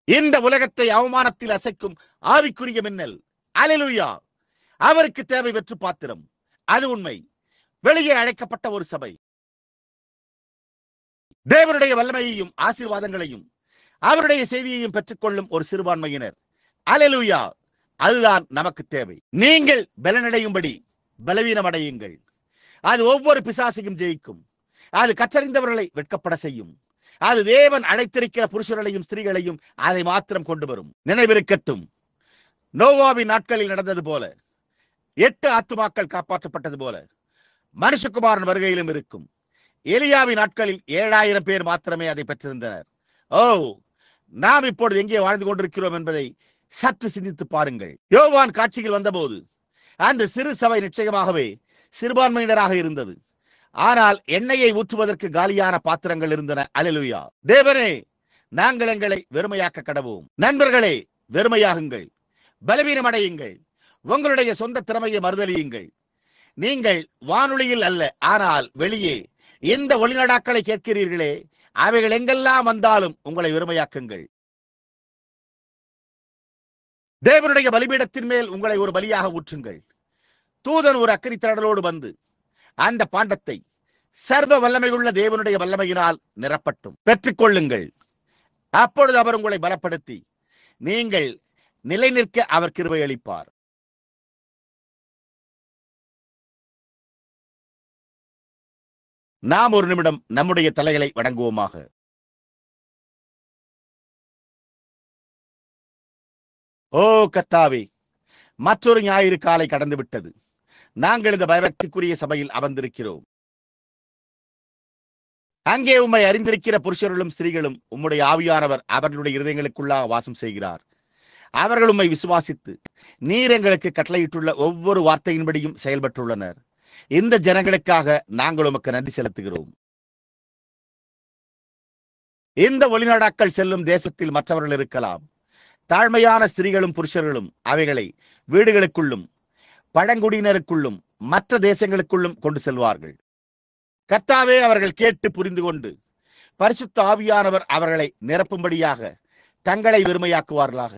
இந்த உலகத்தை அவமானத்தில் அசைக்கும் ஆவிக்குரிய மின்னல். அல்லேலூயா. அவருக்கு தேவை வெற்று பாத்திரம். அது உண்மை. வெளியே அழைக்கப்பட்ட ஒரு சபை. தேவனுடைய வல்லமையையும் ஆசீர்வாதங்களையும் அவருடைய செய்தியையும் பெற்றுக்கொள்ளும் ஒரு சிறுபான்மையினர். அல்லேலூயா. அதுதான் நமக்கு தேவை. நீங்கள் பலனடையும்படி பலவீனம் அடையுங்கள். அது ஒவ்வொரு பிசாசையும் ஜெயிக்கும். அது கற்றறிந்தவர்களை வெட்கப்பட செய்யும். அது தேவன் அழைத்திருக்கிற புருஷர்களையும் ஸ்திரீகளையும் அதை மாத்திரம் கொண்டு வரும். நினைவிருக்கட்டும், நோவாவின் நாட்களில் நடந்தது போல 8 ஆத்துமாக்கள் காப்பாற்றப்பட்டது போல மனுஷகுமாரன் வருகையிலும் இருக்கும். எலியாவின் நாட்களில் 7000 பேர் மாத்திரமே அதை பெற்றிருந்தனர். ஓ, நாம் இப்பொழுது எங்கே வாழ்ந்து கொண்டிருக்கிறோம் என்பதை சற்று சிந்தித்து பாருங்கள். யோவான் காட்சியில் வந்தபோது அந்த சிறு சபை நிச்சயமாகவே சிறுபான்மையினராக இருந்தது. ஆனால் எண்ணெயை ஊற்றுவதற்கு காலியான பாத்திரங்கள் இருந்தன. அல்லேலூயா. தேவனே, நாங்கள் எங்களை வெறுமையாக்க கடவோம். நண்பர்களே, வெறுமையாகுங்கள், பலவீனம் அடையுங்கள், உங்களுடைய சொந்த திறமையை மறுதலியுங்கள். நீங்கள் வானொலியில் அல்ல, ஆனால் வெளியே எந்த ஒளிநடாக்களை கேட்கிறீர்களே, அவைகள் எங்கெல்லாம் வந்தாலும் உங்களை வெறுமையாக்குங்கள். தேவனுடைய பலிபீடத்தின் மேல் உங்களை ஒரு பலியாக ஊற்றுங்கள். தூதன் ஒரு அக்கினி திரளோடு வந்து அந்த பாண்டத்தை சர்வ வல்லமையுள்ள தேவனுடைய வல்லமையினால் நிரப்பட்டும். பெற்றுக்கொள்ளுங்கள். அப்பொழுது அவர் உங்களை பலப்படுத்தி நீங்கள் நிலை நிற்க அவர் கிருபை அளிப்பார். நாம் ஒரு நிமிடம் நம்முடைய தலைகளை வணங்குவோமாக. ஓ கர்த்தாவே, மற்றொரு ஞாயிறு காலை கடந்து விட்டது. நாங்கள் இந்த பயபக்திக்குரிய சபையில் அமர்ந்திருக்கிறோம். அங்கே உம்மை அறிந்திருக்கிற புருஷர்களும் ஸ்திரீகளும் உம்முடைய ஆவியானவர் அவர்களுடைய இருதயங்களுக்குள்ளாக வாசம் செய்கிறார். அவர்கள் உம்மை விசுவாசித்து நீர் எங்களுக்கு கட்டளையிட்டுள்ள ஒவ்வொரு வார்த்தையின்படியும் செயல்பட்டுள்ளனர். இந்த ஜனங்களுக்காக நாங்கள் உமக்கு நன்றி செலுத்துகிறோம். இந்த ஒளிநாடாக்கள் செல்லும் தேசத்தில் மற்றவர்கள் இருக்கலாம். தாழ்மையான ஸ்திரீகளும் புருஷர்களும் அவைகளை வீடுகளுக்குள்ளும் பழங்குடியினருக்குள்ளும் மற்ற தேசங்களுக்குள்ளும் கொண்டு செல்வார்கள். கர்த்தாவே, அவர்கள் கேட்டு புரிந்து கொண்டு பரிசுத்த ஆவியானவர் அவர்களை நிரப்பும்படியாக தங்களை வெறுமையாக்குவார்களாக.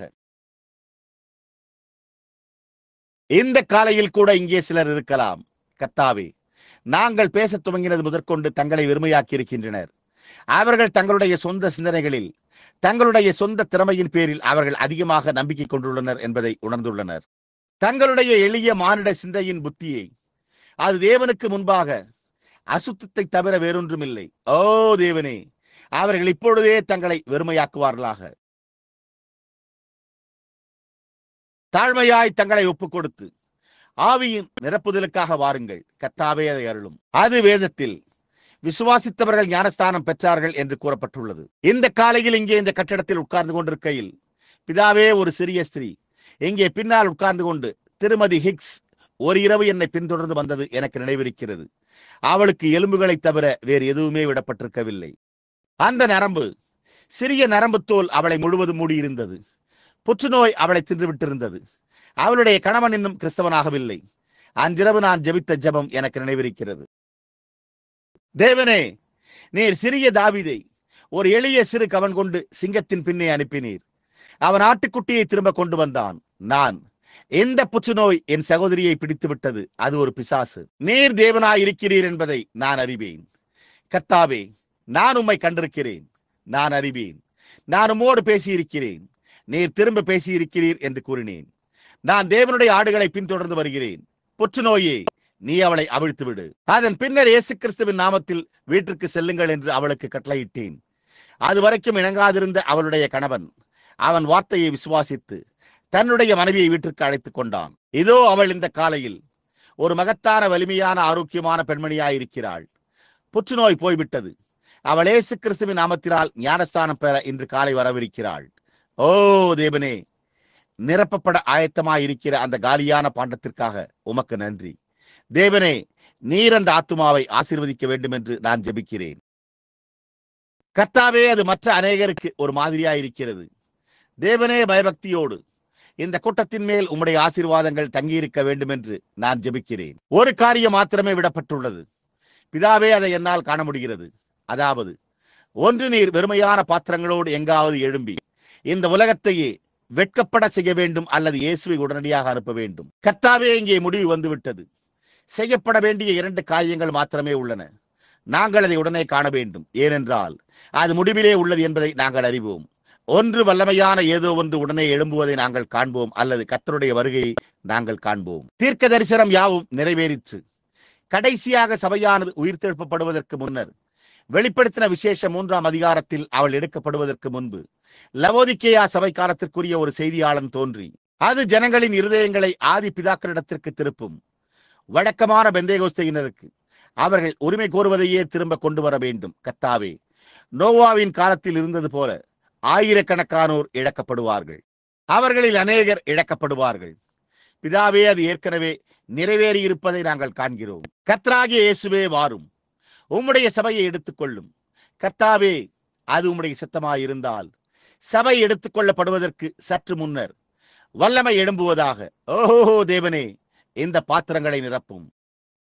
இந்த காலையில் கூட இங்கே சிலர் இருக்கலாம். கர்த்தாவே, நாங்கள் பேச துவங்கினது முதற்கொண்டு தங்களை வெறுமையாக்கி இருக்கின்றனர். அவர்கள் தங்களுடைய சொந்த சிந்தனைகளில் தங்களுடைய சொந்த திறமையின் பேரில் அவர்கள் அதிகமாக நம்பிக்கை கொண்டுள்ளனர் என்பதை உணர்ந்துள்ளனர். தங்களுடைய எளிய மானிட சிந்தையின் புத்தியை அது தேவனுக்கு முன்பாக அசுத்தத்தை தவிர வேறொன்றுமில்லை. ஓ தேவனே, அவர்கள் இப்பொழுதே தங்களை வெறுமையாக்குவார்களாக. தாழ்மையாய் தங்களை ஒப்புக் கொடுத்து ஆவியின் நிரப்புதலுக்காக வாருங்கள். கர்த்தாவே, அதை அருளும். அது வேதத்தில் விசுவாசித்தவர்கள் ஞானஸ்தானம் பெற்றார்கள் என்று கூறப்பட்டுள்ளது. இந்த காலையில் இங்கே இந்த கட்டிடத்தில் உட்கார்ந்து கொண்டிருக்கையில் பிதாவே, ஒரு சிறிய ஸ்திரீ இங்கே பின்னால் உட்கார்ந்து கொண்டு திருமதி ஹிக்ஸ் ஒரு இரவு என்னை பின்தொடர்ந்து வந்தது எனக்கு நினைவிருக்கிறது. அவளுக்கு எலும்புகளை தவிர வேறு எதுவுமே விடப்பட்டிருக்கவில்லை. அந்த நரம்பு, சிறிய நரம்பு தோல் அவளை முழுவதும் மூடியிருந்தது. புற்றுநோய் அவளை தின்றுவிட்டிருந்தது. அவளுடைய கணவன் இன்னும் கிறிஸ்தவனாகவில்லை. அன்றிரவு நான் ஜெபித்த ஜெபம் எனக்கு நினைவிருக்கிறது. தேவனே, நீர் சிறிய தாவீதை ஒரு எளிய சிறு கவன் கொண்டு சிங்கத்தின் பின்னே அனுப்பினீர். அவன் ஆட்டுக்குட்டியை திரும்ப கொண்டு வந்தான். நான் எந்த புற்றுநோய் என் சகோதரியை பிடித்து விட்டது, அது ஒரு பிசாசு. நீர் தேவனாய் இருக்கிறீர் என்பதை நான் அறிவேன். கர்த்தாவே, நான் உம்மை கண்டிருக்கிறேன். நான் அறிவேன். நான் உம்மோடு பேசியிருக்கிறேன். நீர் திரும்ப பேசியிருக்கிறீர் என்று கூறினேன். நான் தேவனுடைய ஆடுகளை பின்தொடர்ந்து வருகிறேன். புற்றுநோயே, நீ அவளை அவிழ்த்து விடு. அதன் பின்னர் இயேசு கிறிஸ்துவின் நாமத்தில் வீட்டிற்கு செல்லுங்கள் என்று அவளுக்கு கட்டளையிட்டேன். அது வரைக்கும் இணங்காதிருந்த அவளுடைய கணவன் அவன் வார்த்தையை விசுவாசித்து தன்னுடைய மனைவியை வீட்டிற்கு அழைத்துக் கொண்டான். இதோ அவள் இந்த காலையில் ஒரு மகத்தான வலிமையான ஆரோக்கியமான பெண்மணியாயிருக்கிறாள். புற்றுநோய் போய்விட்டது. அவள் இயேசு கிறிஸ்துவின் நாமத்தினால் ஞானஸ்தானம் பெற இன்று காலை வரவிருக்கிறாள். ஓ தேவனே, நிரப்பப்பட ஆயத்தமாயிருக்கிற அந்த காலியான பாண்டத்திற்காக உமக்கு நன்றி. தேவனே, நீர் அந்த ஆத்துமாவை ஆசீர்வதிக்க வேண்டும் என்று நான் ஜெபிக்கிறேன். கர்த்தாவே, அது மற்ற அநேகருக்கு ஒரு மாதிரியாயிருக்கிறது. தேவனே, பயபக்தியோடு இந்த கூட்டத்தின் மேல் உம்முடைய ஆசீர்வாதங்கள் தங்கியிருக்க வேண்டும் என்று நான் ஜெபிக்கிறேன். ஒரு காரியம் மாத்திரமே விடப்பட்டுள்ளது. பிதாவே, அதை என்னால் காண முடிகிறது. அதாவது, ஒன்று நீர் வெறுமையான பாத்திரங்களோடு எங்காவது எழும்பி இந்த உலகத்தையே வெட்கப்பட செய்ய வேண்டும், அல்லது இயேசுவை உடனடியாக அனுப்ப வேண்டும். கர்த்தாவே, இங்கே முடிவு வந்துவிட்டது. செய்யப்பட வேண்டிய 2 காரியங்கள் மாத்திரமே உள்ளன. நாங்கள் அதை உடனே காண வேண்டும். ஏனென்றால் அது முடிவிலே உள்ளது என்பதை நாங்கள் அறிவோம். ஒன்று, வல்லமையான ஏதோ ஒன்று உடனே எழும்புவதை நாங்கள் காண்போம், அல்லது கர்த்தருடைய வருகையை நாங்கள் காண்போம். தீர்க்க தரிசனம் யாவும் நிறைவேறிற்று. கடைசியாக சபையானது உயிர்த்தெழுப்பப்படுவதற்கு முன்னர், வெளிப்படுத்தின விசேஷம் 3ஆம் அதிகாரத்தில் அவள் எடுக்கப்படுவதற்கு முன்பு, லவோதிக்கேயா சபை காலத்திற்குரிய ஒரு செய்தியாளன் தோன்றி அது ஜனங்களின் இருதயங்களை ஆதி பிதாக்களிடத்திற்கு திருப்பும். வழக்கமான பெந்தேகோஸ்தையினருக்கு அவர்கள் உரிமை கோருவதையே திரும்ப கொண்டு வர வேண்டும். கர்த்தாவே, நோவாவின் காலத்தில் இருந்தது போல ஆயிரக்கணக்கானோர் இழக்கப்படுவார்கள். அவர்களில் அநேகர் இழக்கப்படுவார்கள். பிதாவே, அது ஏற்கனவே நிறைவேறி இருப்பதை நாங்கள் காண்கிறோம். கர்த்தராகிய இயேசுவே, வாரும், உம்முடைய சபையை எடுத்துக்கொள்ளும். கர்த்தாவே, அது உம்முடைய சித்தமாயிருந்தால் சபை எடுத்துக்கொள்ளப்படுவதற்கு சற்று முன்னர் வல்லமை எழும்புவதாக. ஓஹோ தேவனே, இந்த பாத்திரங்களை நிரப்பும்.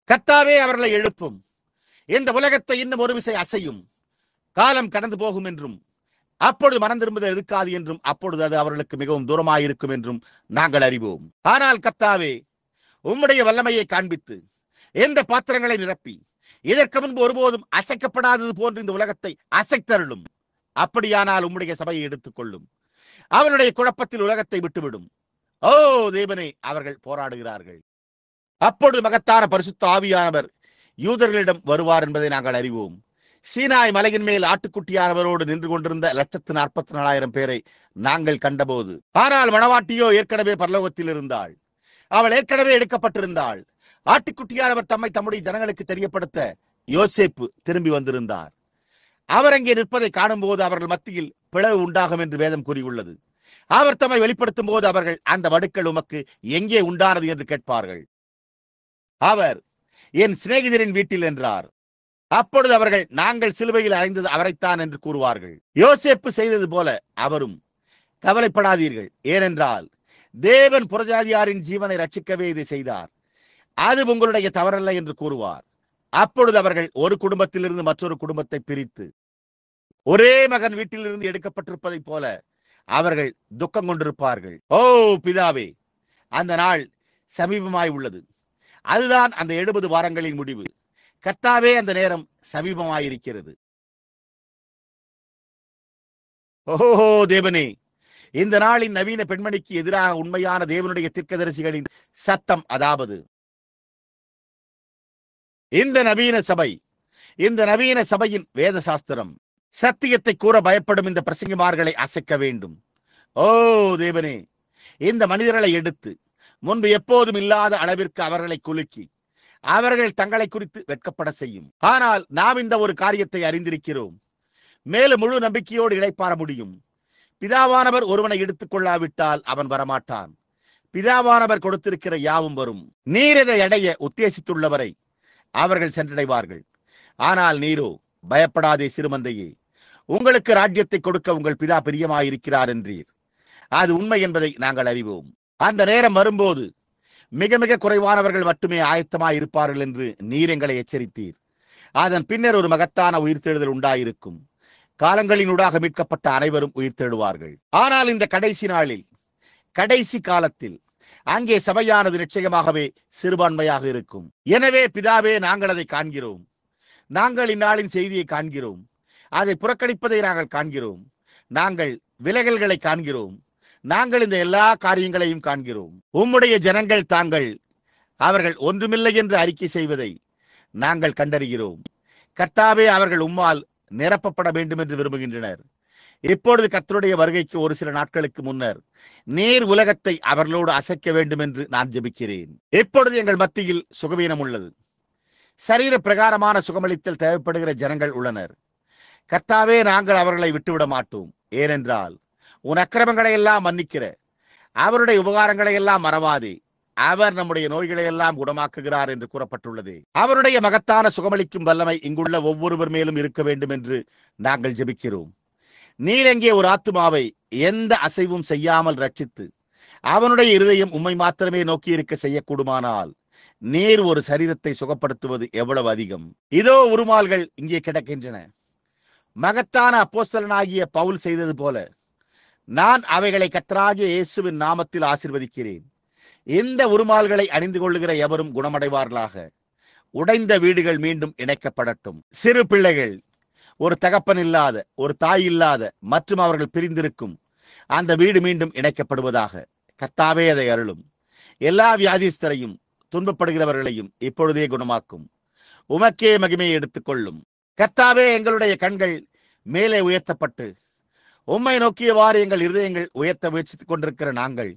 கர்த்தாவே, அவர்களை எழுப்பும். இந்த உலகத்தை இன்னும் ஒரு விசை அசையும். காலம் கடந்து போகும் என்றும், அப்பொழுது மனம் திரும்புதல் இருக்காது என்றும், அப்பொழுது அது அவர்களுக்கு மிகவும் தூரமாயிருக்கும் என்றும் நாங்கள் அறிவோம். ஆனால் கர்த்தாவே, உம்முடைய வல்லமையை காண்பித்து எந்த பாத்திரங்களை நிரப்பி இதற்கு முன்பு ஒருபோதும் அசைக்கப்படாதது போன்று இந்த உலகத்தை அசைத்தருளும். அப்படியானால் உம்முடைய சபையை எடுத்துக்கொள்ளும். அவனுடைய குழப்பத்தில் உலகத்தை விட்டுவிடும். ஓ தேவனே, அவர்கள் போராடுகிறார்கள். அப்பொழுது மகத்தான பரிசுத்த ஆவியானவர் யூதர்களிடம் வருவார் என்பதை நாங்கள் அறிவோம். சீனாய் மலையின் மேல் ஆட்டுக்குட்டியானவரோடு நின்று கொண்டிருந்த 144,000 பேரை நாங்கள் கண்டபோது, ஆனால் மணவாட்டியோ ஏற்கனவே பரலோகத்தில் இருந்தாள். அவள் ஏற்கனவே எடுக்கப்பட்டிருந்தாள். ஆட்டுக்குட்டியானவர் தம்மை தம்முடைய ஜனங்களுக்கு தெரியப்படுத்த யோசேப்பு திரும்பி வந்திருந்தார். அவர் அங்கே நிற்பதை காணும் போது அவர்கள் மத்தியில் பிளவு உண்டாகும் என்று வேதம் கூறியுள்ளது. அவர் தம்மை வெளிப்படுத்தும் போது அவர்கள், அந்த வடுக்கள் உமக்கு எங்கே உண்டானது என்று கேட்பார்கள். அவர், என் சிநேகிதரின் வீட்டில் என்றார். அப்பொழுது அவர்கள், நாங்கள் சிலுவையில் அறைந்தது அவரைத்தான் என்று கூறுவார்கள். யோசேப்பு செய்தது போல அவரும், கவலைப்படாதீர்கள், ஏனென்றால் தேவன் புறஜாதியாரின் ஜீவனை ரட்சிக்கவே இதை செய்தார். அது உங்களுடைய தவறல்ல என்று கூறுவார். அப்பொழுது அவர்கள் ஒரு குடும்பத்திலிருந்து மற்றொரு குடும்பத்தை பிரித்து ஒரே மகன் வீட்டிலிருந்து எடுக்கப்பட்டிருப்பதைப் போல அவர்கள் துக்கம் கொண்டிருப்பார்கள். ஓ பிதாவே, அந்த நாள் சமீபமாய் உள்ளது. அதுதான் அந்த 70 வாரங்களின் முடிவு. கர்த்தாவே, அந்த நேரம் சமீபமாயிருக்கிறது. ஓஹோ தேவனே, இந்த நாளின் நவீன பெண்மணிக்கு எதிராக உண்மையான தேவனுடைய தீர்க்கதரிசிகளின் சத்தம், அதாவது இந்த நவீன சபை, இந்த நவீன சபையின் வேத சாஸ்திரம் சத்தியத்தை கூற பயப்படும் இந்த பிரசங்கிமார்களை அசைக்க வேண்டும். ஓ தேவனே, இந்த மனிதர்களை எடுத்து முன்பு எப்போதும் இல்லாத அளவிற்கு அவர்களை குலுக்கி அவர்கள் தங்களை குறித்து வெட்கப்பட செய்யும். ஆனால் நாம் இந்த ஒரு காரியத்தை அறிந்திருக்கிறோம். மேலும் முழு நம்பிக்கையோடு இளைப்பாற முடியும். பிதாவானவர் ஒருவனை எடுத்துக் கொள்ளாவிட்டால் அவன் வரமாட்டான். பிதாவானவர் கொடுத்திருக்கிற யாவும் வரும். நீர் இதை அடைய உத்தேசித்துள்ளவரை அவர்கள் சென்றடைவார்கள். ஆனால் நீரோ, பயப்படாதே சிறுமந்தையே, உங்களுக்கு ராஜ்யத்தை கொடுக்க உங்கள் பிதா பிரியமாயிருக்கிறார் என்றீர். அது உண்மை என்பதை நாங்கள் அறிவோம். அந்த நேரம் வரும்போது மிக மிக குறைவானவர்கள் மட்டுமே ஆயத்தமாய் இருப்பார்கள் என்று நீர் எங்களை எச்சரித்தீர். அதன் பின்னர் ஒரு மகத்தான உயிர்த்தெழுதல் உண்டாயிருக்கும். காலங்களினூடாக மீட்கப்பட்ட அனைவரும் உயிர்த்தெழுவார்கள். ஆனால் இந்த கடைசி நாளில், கடைசி காலத்தில் அங்கே சபையானது நிச்சயமாகவே சிறுபான்மையாக இருக்கும். எனவே பிதாவே, நாங்கள் அதை காண்கிறோம். நாங்கள் இந்நாளின் செய்தியை காண்கிறோம். அதை புறக்கணிப்பதை நாங்கள் காண்கிறோம். நாங்கள் விலகல்களை காண்கிறோம். நாங்கள் இந்த எல்லா காரியங்களையும் காண்கிறோம். உம்முடைய ஜனங்கள் அவர்கள் ஒன்றுமில்லை என்று அறிக்கை செய்வதை நாங்கள் கண்டறிகிறோம். கர்த்தாவே, அவர்கள் உம்மால் நிரப்பப்பட வேண்டும் என்று விரும்புகின்றனர். இப்பொழுது கர்த்தருடைய வருகைக்கு ஒரு சில நாட்களுக்கு முன்னர் நீர் உலகத்தை அவர்களோடு அசைக்க வேண்டும் என்று நான் ஜெபிக்கிறேன். இப்பொழுது எங்கள் மத்தியில் சுகவீனம் உள்ளது. சரீர பிரகாரமான சுகமளித்தல் தேவைப்படுகிற ஜனங்கள் உள்ளனர். கர்த்தாவே, நாங்கள் அவர்களை விட்டுவிட மாட்டோம். ஏனென்றால் உன் அக்கிரமங்களை எல்லாம் மன்னிக்கிற அவருடைய உபகாரங்களை எல்லாம் மறவாதே. அவர் நம்முடைய நோய்களை எல்லாம் குணமாக்குகிறார் என்று கூறப்பட்டுள்ளது. அவருடைய மகத்தான சுகமளிக்கும் வல்லமை இங்குள்ள ஒவ்வொருவர் மேலும் இருக்க வேண்டும் என்று நாங்கள் ஜெபிக்கிறோம். நீர் எங்கே ஒரு ஆத்துமாவை எந்த அசைவும் செய்யாமல் ரட்சித்து அவனுடைய இருதயம் உம்மை மாத்திரமே நோக்கி இருக்க செய்யக்கூடுமானால் நீர் ஒரு சரீரத்தை சுகப்படுத்துவது எவ்வளவு அதிகம். இதோ உருமால்கள் இங்கே கிடக்கின்றன. மகத்தான அப்போஸ்தலனாகிய பவுல் செய்தது போல நான் அவைகளை கர்த்தராகிய இயேசுவின் நாமத்தில் ஆசீர்வதிக்கிறேன். இந்த உருமால்களை அணிந்து கொள்ளுகிற எவரும் குணமடைவார்களாக. உடைந்த வீடுகள் மீண்டும் இணைக்கப்படட்டும். சிறு பிள்ளைகள், ஒரு தகப்பன் இல்லாத, ஒரு தாய் இல்லாத மற்றும் அவர்கள் பிரிந்திருக்கும் அந்த வீடு மீண்டும் இணைக்கப்படுவதாக. கர்த்தாவே, அதை அருளும். எல்லா வியாதிஸ்தரையும் துன்பப்படுகிறவர்களையும் இப்பொழுதே குணமாக்கும். உமக்கே மகிமையை எடுத்துக்கொள்ளும். கர்த்தாவே, எங்களுடைய கண்கள் மேலே உயர்த்தப்பட்டு உம்மை நோக்கியவாறு எங்கள் இருதயங்கள் உயர்த்த முயற்சித்துக் கொண்டிருக்கிற நாங்கள்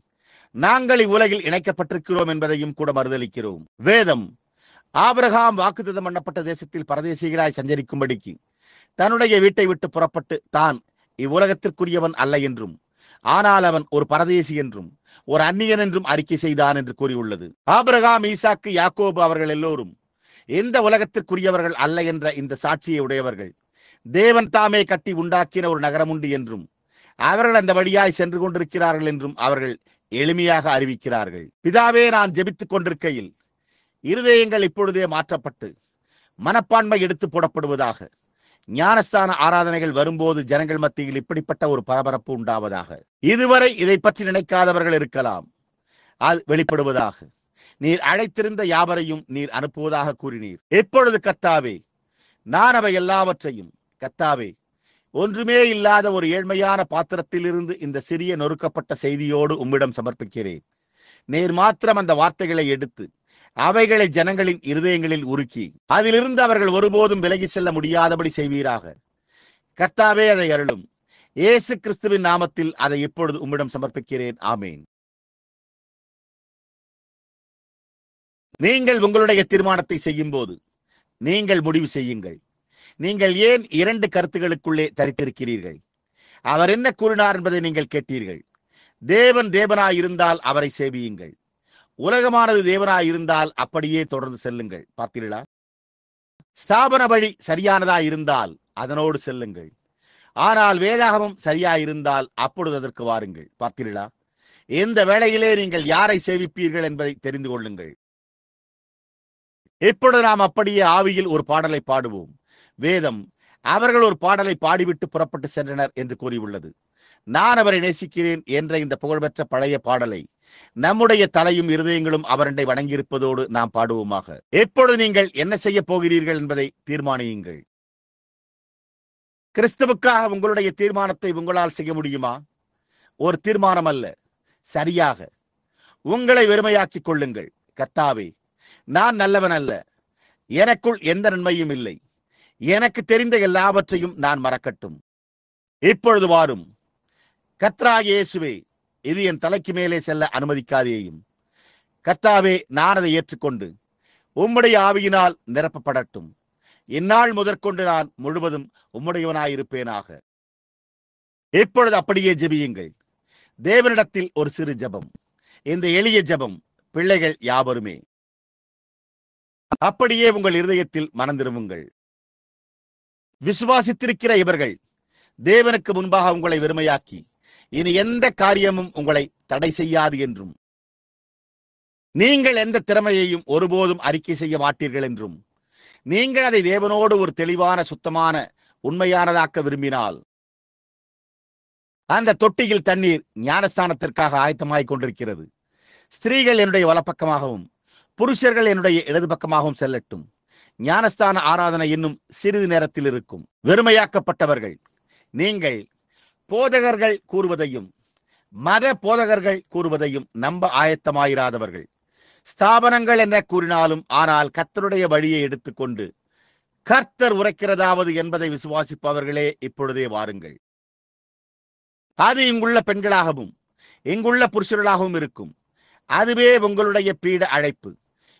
இவ்வுலகில் இணைக்கப்பட்டிருக்கிறோம் என்பதையும் கூட மறுதளிக்கிறோம். வேதம் ஆபிரகாம் வாக்குத்தத்தம் பண்ணப்பட்ட தேசத்தில் பரதேசிகளாய் சஞ்சரிக்கும்படிக்கு தன்னுடைய வீட்டை விட்டு புறப்பட்டு தான் இவ்வுலகத்திற்குரியவன் அல்ல என்றும், ஆனால் அவன் ஒரு பரதேசி என்றும் ஒரு அந்நியன் என்றும் அறிக்கை செய்தான் என்று கூறியுள்ளது. ஆபிரகாம், ஈசாக்கு, யாக்கோபு அவர்கள் எல்லோரும் எந்த உலகத்திற்குரியவர்கள் அல்ல என்ற இந்த சாட்சியை உடையவர்கள். தேவன் தாமே கட்டி உண்டாக்கின ஒரு நகரம் உண்டு என்றும் அவர்கள் அந்த வழியாய் சென்று கொண்டிருக்கிறார்கள் என்றும் அவர்கள் எளிமையாக அறிவிக்கிறார்கள். பிதாவே, நான் ஜெபித்துக் கொண்டிருக்கையில் இருதயங்கள் இப்பொழுதே மாற்றப்பட்டு மனப்பான்மை எடுத்து போடப்படுவதாக. ஞானஸ்தான ஆராதனைகள் வரும்போது ஜனங்கள் மத்தியில் இப்படிப்பட்ட ஒரு பரபரப்பு உண்டாவதாக. இதுவரை இதை பற்றி நினைக்காதவர்கள் இருக்கலாம். அது வெளிப்படுவதாக. நீர் அழைத்திருந்த யாவரையும் நீர் அனுப்புவதாக கூறினீர். எப்பொழுது கர்த்தாவே, நான் அவை எல்லாவற்றையும் கர்த்தாவே ஒன்றுமே இல்லாத ஒரு ஏழ்மையான பாத்திரத்திலிருந்து இந்த சிறிய நொறுக்கப்பட்ட செய்தியோடு உம்மிடம் சமர்ப்பிக்கிறேன். நீர் மாத்திரம் அந்த வார்த்தைகளை எடுத்து அவைகளை ஜனங்களின் இருதயங்களில் உருக்கி அதிலிருந்து அவர்கள் ஒருபோதும் விலகி செல்ல முடியாதபடி செய்வீராக. கர்த்தாவே, அதை அருளும். இயேசு கிறிஸ்துவின் நாமத்தில் அதை இப்பொழுது உம்மிடம் சமர்ப்பிக்கிறேன். ஆமேன். நீங்கள் உங்களுடைய தீர்மானத்தை செய்யும் போது நீங்கள் முடிவு செய்யுங்கள். நீங்கள் ஏன் இரண்டு கருத்துகளுக்குள்ளே தரித்திருக்கிறீர்கள்? அவர் என்ன கூறினார் என்பதை நீங்கள் கேட்டீர்கள். தேவன் தேவனாய் இருந்தால் அவரை சேவியுங்கள். உலகமானது தேவனாய் இருந்தால் அப்படியே தொடர்ந்து செல்லுங்கள். பார்த்தீர்களா? ஸ்தாபன வழி சரியானதாய் இருந்தால் அதனோடு செல்லுங்கள். ஆனால் வேதாகமம் சரியாயிருந்தால் அப்பொழுது அதற்கு வாருங்கள். பார்த்தீர்களா? இந்த வேளையிலே நீங்கள் யாரை சேவிப்பீர்கள் என்பதை தெரிந்து கொள்ளுங்கள். இப்பொழுது நாம் அப்படியே ஆவியில் ஒரு பாடலை பாடுவோம். வேதம் அவர்கள் ஒரு பாடலை பாடிவிட்டு புறப்பட்டு சென்றனர் என்று கூறியுள்ளது. நான் அவரை நேசிக்கிறேன் என்ற இந்த புகழ்பெற்ற பழைய பாடலை நம்முடைய தலையும் இருதயங்களும் அவரண்டை வணங்கியிருப்பதோடு நாம் பாடுவோமாக. எப்பொழுது நீங்கள் என்ன செய்ய போகிறீர்கள் என்பதை தீர்மானியுங்கள். கிறிஸ்துவுக்காக உங்களுடைய தீர்மானத்தை உங்களால் செய்ய முடியுமா? ஒரு தீர்மானம் அல்ல, சரியாக உங்களை வெறுமையாக்கிக் கொள்ளுங்கள். கர்த்தாவே, நான் நல்லவன் அல்ல, எனக்குள் எந்த நன்மையும் இல்லை, எனக்கு தெரிந்த எல்லாவற்றையும் நான் மறக்கட்டும். இப்பொழுது வாரும். கர்த்தராகிய இயேசுவே, இது என் தலைக்கு மேலே செல்ல அனுமதிக்காதேயும். கர்த்தாவே, நான் அதை ஏற்றுக்கொண்டு உம்முடைய ஆவியினால் நிரப்பப்படட்டும். இந்நாள் முதற்கொண்டு நான் முழுவதும் உம்முடையவனாயிருப்பேனாக. இப்பொழுது அப்படியே ஜெபியுங்கள். தேவனிடத்தில் ஒரு சிறு ஜெபம். இந்த எளிய ஜெபம் பிள்ளைகள் யாவருமே. அப்படியே உங்கள் இருதயத்தில் மனந்திரும்புங்கள். விசுவாசித்திருக்கிற இவர்கள் தேவனுக்கு முன்பாக உங்களை வெறுமையாக்கி இனி எந்த காரியமும் உங்களை தடை செய்யாது என்றும், நீங்கள் எந்த திறமையையும் ஒருபோதும் அறிக்கை செய்ய மாட்டீர்கள் என்றும், நீங்கள் அதை தேவனோடு ஒரு தெளிவான, சுத்தமான, உண்மையானதாக்க விரும்பினால் அந்த தொட்டியில் தண்ணீர் ஞானஸ்தானத்திற்காக ஆயத்தமாகிக் கொண்டிருக்கிறது. ஸ்திரீகள் என்னுடைய வலப்பக்கமாகவும் புருஷர்கள் என்னுடைய இடது பக்கமாகவும் செல்லட்டும். ஞானஸ்தான ஆராதனை இன்னும் சிறிது நேரத்தில் இருக்கும். வெறுமையாக்கப்பட்டவர்கள், நீங்கள் போதகர்கள் கூறுவதையும் மத போதகர்கள் கூறுவதையும் நம்ப ஆயத்தமாயிராதவர்கள், ஸ்தாபனங்கள் என்ன கூறினாலும் ஆனால் கர்த்தருடைய வழியை எடுத்துக்கொண்டு கர்த்தர் உரைக்கிறதாவது என்பதை விசுவாசிப்பவர்களே இப்பொழுதே வாருங்கள். அது இங்குள்ள பெண்களாகவும் இங்குள்ள புருஷர்களாகவும் இருக்கும். அதுவே உங்களுடைய பீட அழைப்பு.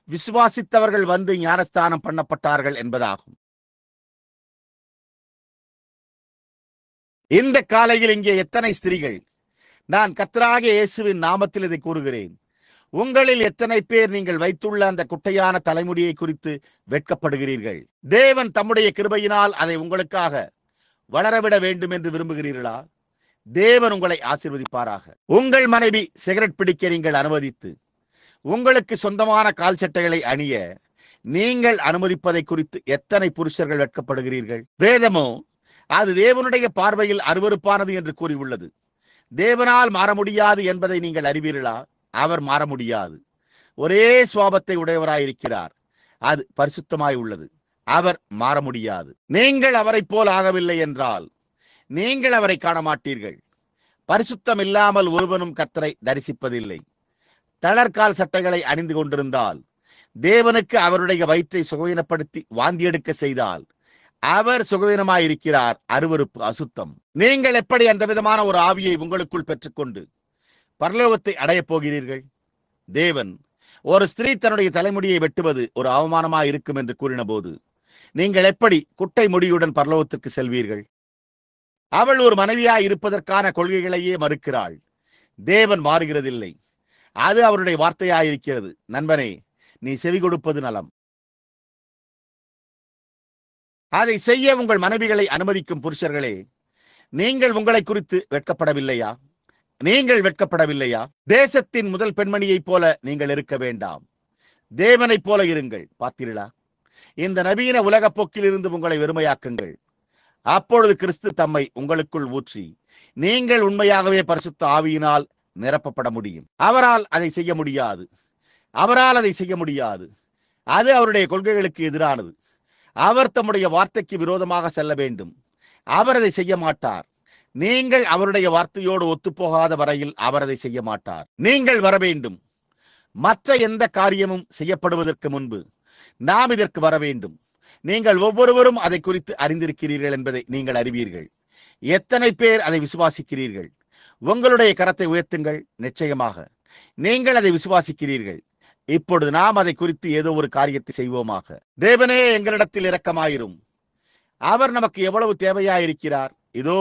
விசுவாசித்தவர்கள் வந்து ஞானஸ்தானம் பண்ணப்பட்டார்கள் என்பதாகும். இந்த காலையில் இங்கே எத்தனை ஸ்திரீகள் நான் கர்த்தராகிய இயேசுவின் நாமத்தில் இதை கூறுகிறேன், உங்களில் எத்தனை பேர் நீங்கள் வைத்துள்ள அந்த குட்டையான தலைமுடியை குறித்து வெட்கப்படுகிறீர்கள்? தேவன் தம்முடைய கிருபையினால் அதை உங்களுக்காக வளரவிட வேண்டும் என்று விரும்புகிறீர்களா? தேவன் உங்களை ஆசீர்வதிப்பாராக. உங்கள் மனைவி சிகரெட் பிடிக்க நீங்கள் அனுமதித்து உங்களுக்கு சொந்தமான கால் சட்டைகளை அணிய நீங்கள் அனுமதிப்பதை குறித்து எத்தனை புருஷர்கள் வெட்கப்படுகிறீர்கள்? வேதமோ அது தேவனுடைய பார்வையில் அருவருப்பானது என்று கூறியுள்ளது. தேவனால் மாற முடியாது என்பதை நீங்கள் அறிவீர்களா? அவர் மாற முடியாது. ஒரே சுவாபத்தை உடையவராயிருக்கிறார். அது பரிசுத்தமாய் உள்ளது. அவர் மாற முடியாது. நீங்கள் அவரை போல் ஆகவில்லை என்றால் நீங்கள் அவரை காண மாட்டீர்கள். பரிசுத்தம் இல்லாமல் ஒருவனும் கர்த்தரை தரிசிப்பதில்லை. தளர்கால் சட்டைகளை அணிந்து கொண்டிருந்தால், தேவனுக்கு அவருடைய வயிற்றை சுகவீனப்படுத்தி வாந்தி எடுக்க செய்தால், அவர் சுகவீனமாயிருக்கிறார். அருவருப்பு, அசுத்தம். நீங்கள் எப்படி அந்த விதமான ஒரு ஆவியை உங்களுக்குள் பெற்றுக்கொண்டு பரலோகத்தை அடையப் போகிறீர்கள்? தேவன் ஒரு ஸ்திரீ தன்னுடைய தலைமுடியை வெட்டுவது ஒரு அவமானமாக இருக்கும் என்று கூறின போது நீங்கள் எப்படி குட்டை முடியுடன் பரலோகத்திற்கு செல்வீர்கள்? அவள் ஒரு மனைவியாய் இருப்பதற்கான கொள்கைகளையே மறுக்கிறாள். தேவன் மாறுகிறதில்லை. அது அவருடைய வார்த்தையாயிருக்கிறது. நண்பனே, நீ செவி கொடுப்பது நலம். அதை செய்ய உங்கள் மனைவிகளை அனுமதிக்கும் புருஷர்களே, நீங்கள் உங்களை குறித்து வெட்கப்படவில்லையா? நீங்கள் வெட்கப்படவில்லையா? தேசத்தின் முதல் பெண்மணியைப் போல நீங்கள் இருக்க வேண்டாம். தேவனைப் போல இருங்கள். பார்த்தீர்களா? இந்த நவீன உலக போக்கிலிருந்து உங்களை வெறுமையாக்குங்கள். அப்பொழுது கிறிஸ்து தம்மை உங்களுக்குள் ஊற்றி நீங்கள் உண்மையாகவே பரிசுத்த ஆவியினால் நிரப்பப்பட முடியும். அவரால் அதை செய்ய முடியாது. அவரால் அதை செய்ய முடியாது. அது அவருடைய கொள்கைகளுக்கு எதிரானது. அவர் தம்முடைய வார்த்தைக்கு விரோதமாக செல்ல வேண்டும். அவர் அதை செய்ய மாட்டார். நீங்கள் அவருடைய வார்த்தையோடு ஒத்துப்போகாத வரையில் அவர் அதை செய்ய மாட்டார். நீங்கள் வர வேண்டும். மற்ற எந்த காரியமும் செய்யப்படுவதற்கு முன்பு நாம் இதற்கு வர வேண்டும். நீங்கள் ஒவ்வொருவரும் அதை குறித்து அறிந்திருக்கிறீர்கள் என்பதை நீங்கள் அறிவீர்கள். எத்தனை பேர் அதை விசுவாசிக்கிறீர்கள்? உங்களுடைய கரத்தை உயர்த்துங்கள். நிச்சயமாக நீங்கள் அதை விசுவாசிக்கிறீர்கள். இப்பொழுது நாம் அதை குறித்து ஏதோ ஒரு காரியத்தை செய்வோமாக. தேவனே, எங்களிடத்தில் இரக்கமாயிரும். அவர் நமக்கு எவ்வளவு தேவையாயிருக்கிறார். இதோ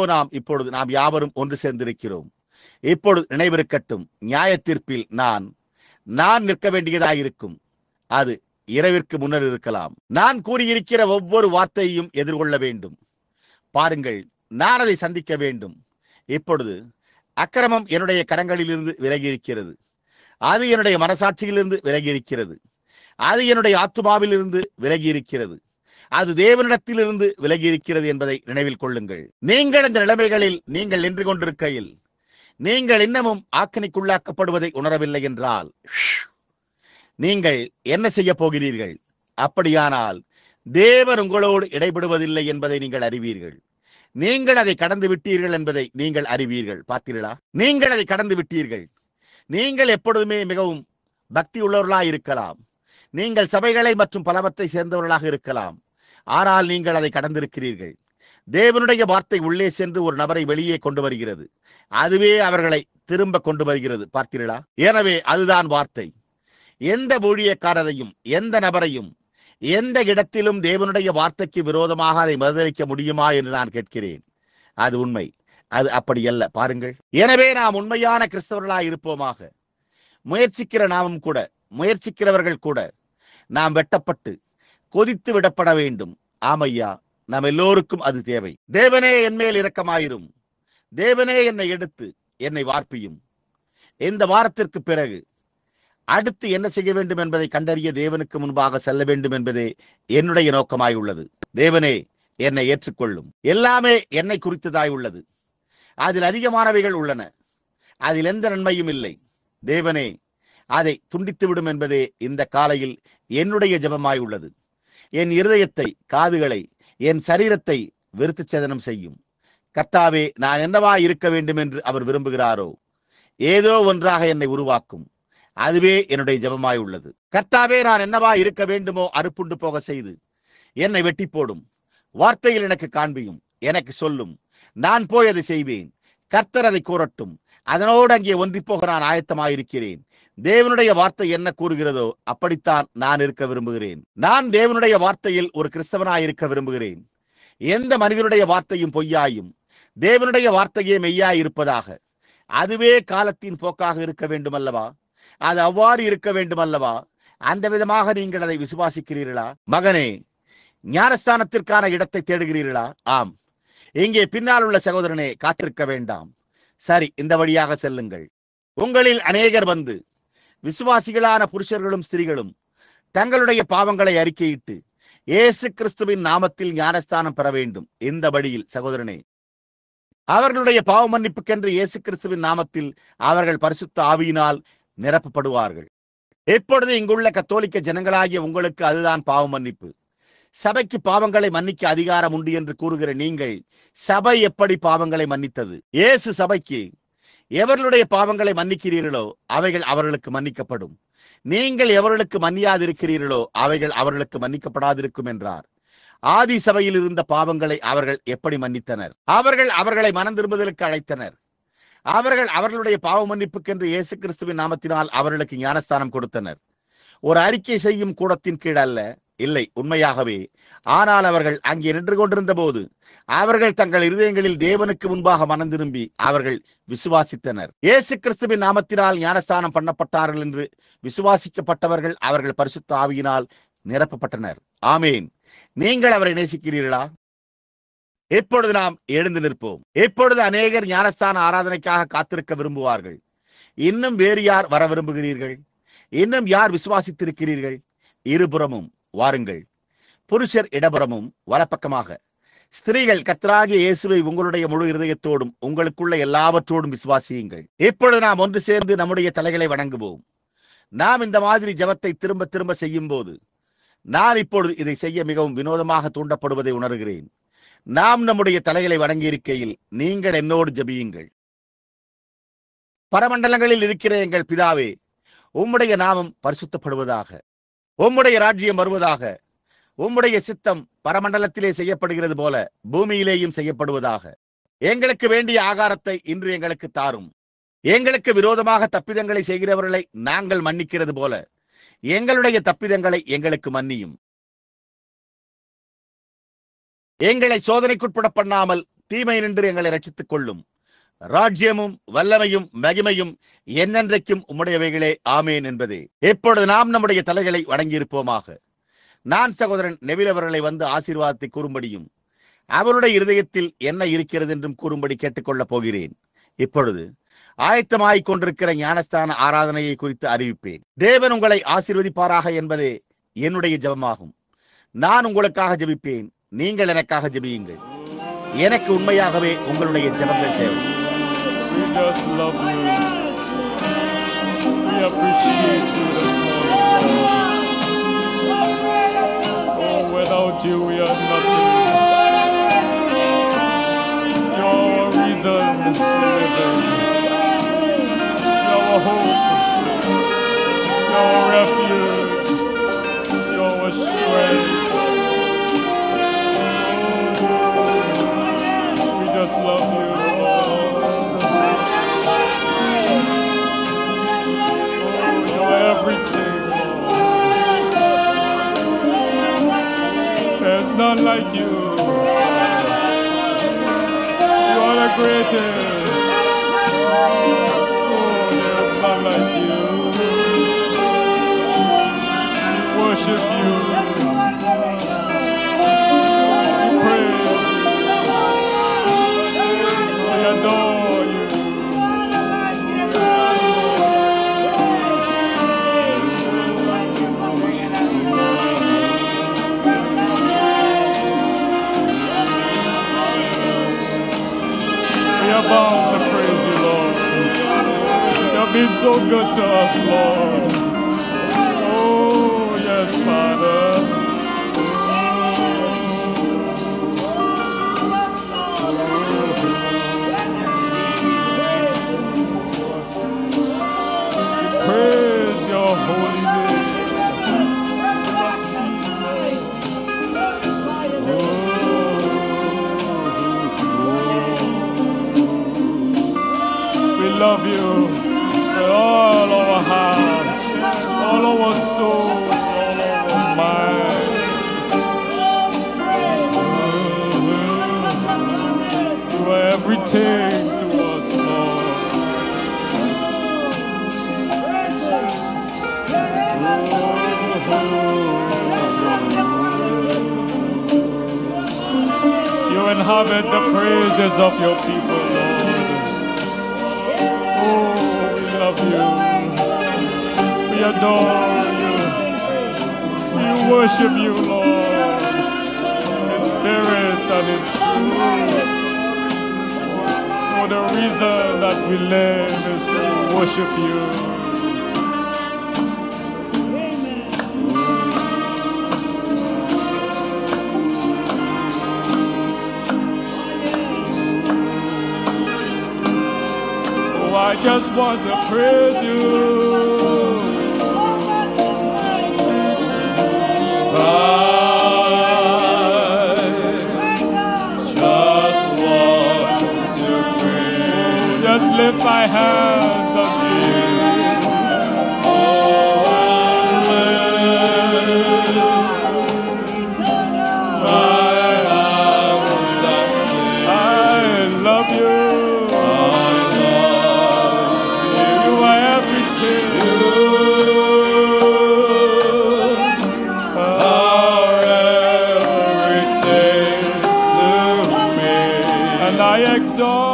நாம் யாவரும் ஒன்று சேர்ந்திருக்கிறோம். இப்பொழுது நினைவிருக்கட்டும், நியாய தீர்ப்பில் நான் நிற்க வேண்டியதாயிருக்கும். அது இரவிற்கு முன்னர் இருக்கலாம். நான் கூறியிருக்கிற ஒவ்வொரு வார்த்தையையும் எதிர்கொள்ள வேண்டும். பாருங்கள், நான் அதை சந்திக்க வேண்டும். இப்பொழுது அக்கிரமம் என்னுடைய கரங்களிலிருந்து விலகி இருக்கிறது. அது என்னுடைய மனசாட்சியிலிருந்து விலகி இருக்கிறது. அது என்னுடைய ஆத்துமாவிலிருந்து விலகி இருக்கிறது. அது தேவனிடத்திலிருந்து விலகி இருக்கிறது என்பதை நினைவில் கொள்ளுங்கள். நீங்கள் இந்த நிலைமைகளில் நீங்கள் நின்று கொண்டிருக்கையில் நீங்கள் இன்னமும் ஆக்கினைக்குள்ளாக்கப்படுவதை உணரவில்லை என்றால் நீங்கள் என்ன செய்ய போகிறீர்கள்? அப்படியானால் தேவன் உங்களோடு இடைபடுவதில்லை என்பதை நீங்கள் அறிவீர்கள். நீங்கள் அதை கடந்து விட்டீர்கள் என்பதை நீங்கள் அறிவீர்கள். பார்த்தீர்களா? நீங்கள் அதை கடந்து விட்டீர்கள். நீங்கள் எப்பொழுதுமே மிகவும் பக்தி உள்ளவர்களாக இருக்கலாம். நீங்கள் சபைகளை மற்றும் பலவற்றை சேர்ந்தவர்களாக இருக்கலாம். ஆனால் நீங்கள் அதை கடந்திருக்கிறீர்கள். தேவனுடைய வார்த்தை உள்ளே சென்று ஒரு நபரை வெளியே கொண்டு வருகிறது. அதுவே அவர்களை திரும்ப கொண்டு வருகிறது. பார்த்தீர்களா? எனவே அதுதான் வார்த்தை. எந்த ஊழியக்காரரையும், எந்த நபரையும், எந்த இடத்திலும் தேவனுடைய வார்த்தைக்கு விரோதமாக அதை மறுதலிக்க முடியுமா என்று நான் கேட்கிறேன். அது உண்மை. அது அப்படி அல்ல. பாருங்கள். எனவே நாம் உண்மையான கிறிஸ்தவர்களாய் இருப்போமாக. முயற்சிக்கிறவர்கள் கூட நாம் வெட்டப்பட்டு கொதித்து விடப்பட வேண்டும். ஆமையா, நாம் எல்லோருக்கும் அது தேவை. தேவனே, என் மேல் இரக்கமாயிரும். தேவனே, என்னை எடுத்து என்னை வார்ப்பியும். இந்த வாரத்திற்கு பிறகு அடுத்து என்ன செய்ய வேண்டும் என்பதை கண்டறிய தேவனுக்கு முன்பாக செல்ல வேண்டும் என்பதே என்னுடைய நோக்கமாய் உள்ளது. தேவனே, என்னை ஏற்றுக்கொள்ளும். எல்லாமே என்னை குறித்ததாய் உள்ளது. அதில் அதிகமானவைகள் உள்ளன. அதில் எந்த நன்மையும் இல்லை. தேவனே, அதை துண்டித்துவிடும் என்பதே இந்த காலையில் என்னுடைய ஜெபமாய் உள்ளது. என் இருதயத்தை, காதுகளை, என் சரீரத்தை வெறுத்து சேதனம் செய்யும். கர்த்தாவே, நான் என்னவா இருக்க வேண்டும் என்று அவர் விரும்புகிறாரோ ஏதோ ஒன்றாக என்னை உருவாக்கும். அதுவே என்னுடைய ஜெபமாய் உள்ளது. கர்த்தாவே, நான் என்னவா இருக்க வேண்டுமோ அறுப்புண்டு போக செய்து என்னை வெட்டி போடும். வார்த்தையில் எனக்கு காண்பியும். எனக்கு சொல்லும். நான் போய் அதை செய்வேன். கர்த்தர் அதை கூறட்டும். அதனோடு அங்கே ஒன்றிப்போக நான் ஆயத்தமாயிருக்கிறேன். தேவனுடைய வார்த்தை என்ன கூறுகிறதோ அப்படித்தான் நான் இருக்க விரும்புகிறேன். நான் தேவனுடைய வார்த்தையில் ஒரு கிறிஸ்தவனாயிருக்க விரும்புகிறேன். எந்த மனிதனுடைய வார்த்தையும் பொய்யாயும் தேவனுடைய வார்த்தையே மெய்யாய் இருப்பதாக. அதுவே காலத்தின் போக்காக இருக்க வேண்டும் அல்லவா? அது அவ்வாறு இருக்க வேண்டும் அல்லவா? அந்த விதமாக நீங்கள் அதை விசுவாசிக்கிறீர்களா? மகனே, ஞானஸ்தானத்திற்கான இடத்தை தேடுகிறீர்களா? ஆம். இங்கே பின்னால் உள்ள சகோதரனே, காத்திருக்க வேண்டாம். சரி, இந்த வழியாக செல்லுங்கள். உங்களில் அநேகர் வந்து விசுவாசிகளான புருஷர்களும் ஸ்திரீகளும் தங்களுடைய பாவங்களை அறிக்கையிட்டு இயேசு கிறிஸ்துவின் நாமத்தில் ஞானஸ்தானம் பெற வேண்டும். இந்த வழியில் சகோதரனே, அவர்களுடைய பாவ மன்னிப்புக்கென்று இயேசு கிறிஸ்துவின் நாமத்தில் அவர்கள் பரிசுத்த ஆவியினால் நிரப்பப்படுவார்கள். இப்பொழுது இங்குள்ள கத்தோலிக்க ஜனங்களாகிய உங்களுக்கு அதுதான் பாவ மன்னிப்பு. சபைக்கு பாவங்களை மன்னிக்க அதிகாரம் உண்டு என்று கூறுகிற நீங்கள், சபை எப்படி பாவங்களை மன்னித்தது? இயேசு சபைக்கு எவர்களுடைய பாவங்களை மன்னிக்கிறீர்களோ அவைகள் அவர்களுக்கு மன்னிக்கப்படும், நீங்கள் எவர்களுக்கு மன்னியாதிருக்கிறீர்களோ அவைகள் அவர்களுக்கு மன்னிக்கப்படாதிருக்கும் என்றார். ஆதி சபையில் இருந்த பாவங்களை அவர்கள் எப்படி மன்னித்தனர்? அவர்கள் அவர்களை மனம் திரும்புதலுக்கு அழைத்தனர். அவர்கள் அவர்களுடைய பாவ மன்னிப்புக்கென்று இயேசு கிறிஸ்துவின் நாமத்தினால் அவர்களுக்கு ஞானஸ்தானம் கொடுத்தனர். ஒரு அறிக்கை செய்யும் கூடத்தின் கீழ் அல்ல, இல்லை, உண்மையாகவே. ஆனால் அவர்கள் அங்கே நின்று கொண்டிருந்த போது அவர்கள் தங்கள் இருதயங்களில் தேவனுக்கு முன்பாக மனம் திரும்பி அவர்கள் விசுவாசித்தனர். இயேசு கிறிஸ்துவின் நாமத்தினால் ஞானஸ்தானம் பண்ணப்பட்டார்கள் என்று விசுவாசிக்கப்பட்டவர்கள் அவர்கள் பரிசுத்த ஆவியினால் நிரப்பப்பட்டனர். ஆமேன். நீங்கள் அவரை நேசிக்கிறீர்களா? இப்பொழுது நாம் எழுந்து நிற்போம். இப்பொழுது அநேகர் ஞானஸ்தான ஆராதனைக்காக காத்திருக்க விரும்புவார்கள். இன்னும் வேறு யார் வர விரும்புகிறீர்கள்? இன்னும் யார் விசுவாசித்திருக்கிறீர்கள்? இருபுறமும் வாருங்கள். புருஷர் இடபுறமும் வலப்பக்கமாக. ஸ்திரீகள் கர்த்தராகிய இயேசுவை உங்களுடைய முழு இருதயத்தோடும் உங்களுக்குள்ள எல்லாவற்றோடும் விசுவாசியுங்கள். இப்பொழுது நாம் ஒன்று சேர்ந்து நம்முடைய தலைகளை வணங்குவோம். நாம் இந்த மாதிரி ஜெபத்தை திரும்ப திரும்ப செய்யும் போது நான் இப்பொழுது இதை செய்ய மிகவும் வினோதமாக தூண்டப்படுவதை உணர்கிறேன். நாம் நம்முடைய தலைகளை வணங்கி இருக்கையில் நீங்கள் என்னோடு ஜெபியுங்கள். பரமண்டலங்களில் இருக்கிற எங்கள் பிதாவே, உம்முடைய நாமம் பரிசுத்தப்படுவதாக. உம்முடைய ராஜ்யம் வருவதாக. உம்முடைய சித்தம் பரமண்டலத்திலே செய்யப்படுகிறது போல பூமியிலேயும் செய்யப்படுவதாக. எங்களுக்கு வேண்டிய ஆகாரத்தை இன்று எங்களுக்கு தாரும். எங்களுக்கு விரோதமாக தப்பிதங்களை செய்கிறவர்களை நாங்கள் மன்னிக்கிறது போல எங்களுடைய தப்பிதங்களை எங்களுக்கு மன்னியும். எங்களை சோதனைக்குட்பட பண்ணாமல் தீமை நின்று எங்களை ரட்சித்துக் கொள்ளும். ராஜ்யமும் வல்லமையும் மகிமையும் என்னென்றைக்கும் உம்முடையவைகளே, ஆமேன் என்பதே. இப்பொழுது நாம் நம்முடைய தலைகளை வணங்கியிருப்போமாக. நான் சகோதரன் நெவில் அவர்களை வந்து ஆசீர்வாதத்தை கூறும்படியும் அவருடைய இருதயத்தில் என்ன இருக்கிறது என்றும் கூறும்படி கேட்டுக்கொள்ளப் போகிறேன். இப்பொழுது ஆயத்தமாய்க் கொண்டிருக்கிற ஞானஸ்தான ஆராதனையை குறித்து அறிவிப்பேன். தேவன் உங்களை ஆசீர்வதிப்பாராக என்பதே என்னுடைய ஜெபமாகும். நான் உங்களுக்காக ஜெபிப்பேன், நீங்கள் எனக்காக ஜெபியுங்கள். எனக்கு உண்மையாகவே உங்களுடைய ஜெபங்கள் தேவை. We just love you. We appreciate you this morning, Lord. Oh, without you we are nothing. You're our reason to live. You're our hope. You're our refuge. You're our strength. Oh, we just love you. Everything, Lord. There's none like you. You are the greatest. Oh, there's none like you. We worship you. We praise you. We adore you. We are bound to praise you, Lord. You have been so good to us, Lord. Oh, yes, Father. We praise your holy name. We love you with all our hearts, all our souls, all our mind. You are everything to us, Lord. You inhabit the praises of your people, Lord. Oh, we love you. We adore you. We worship you, Lord, in spirit and in truth. For the reason that we live is to worship you. Oh, I just want to praise you. Just lift my hands and sing. I love you. You are everything. Everything to me. And I exalt.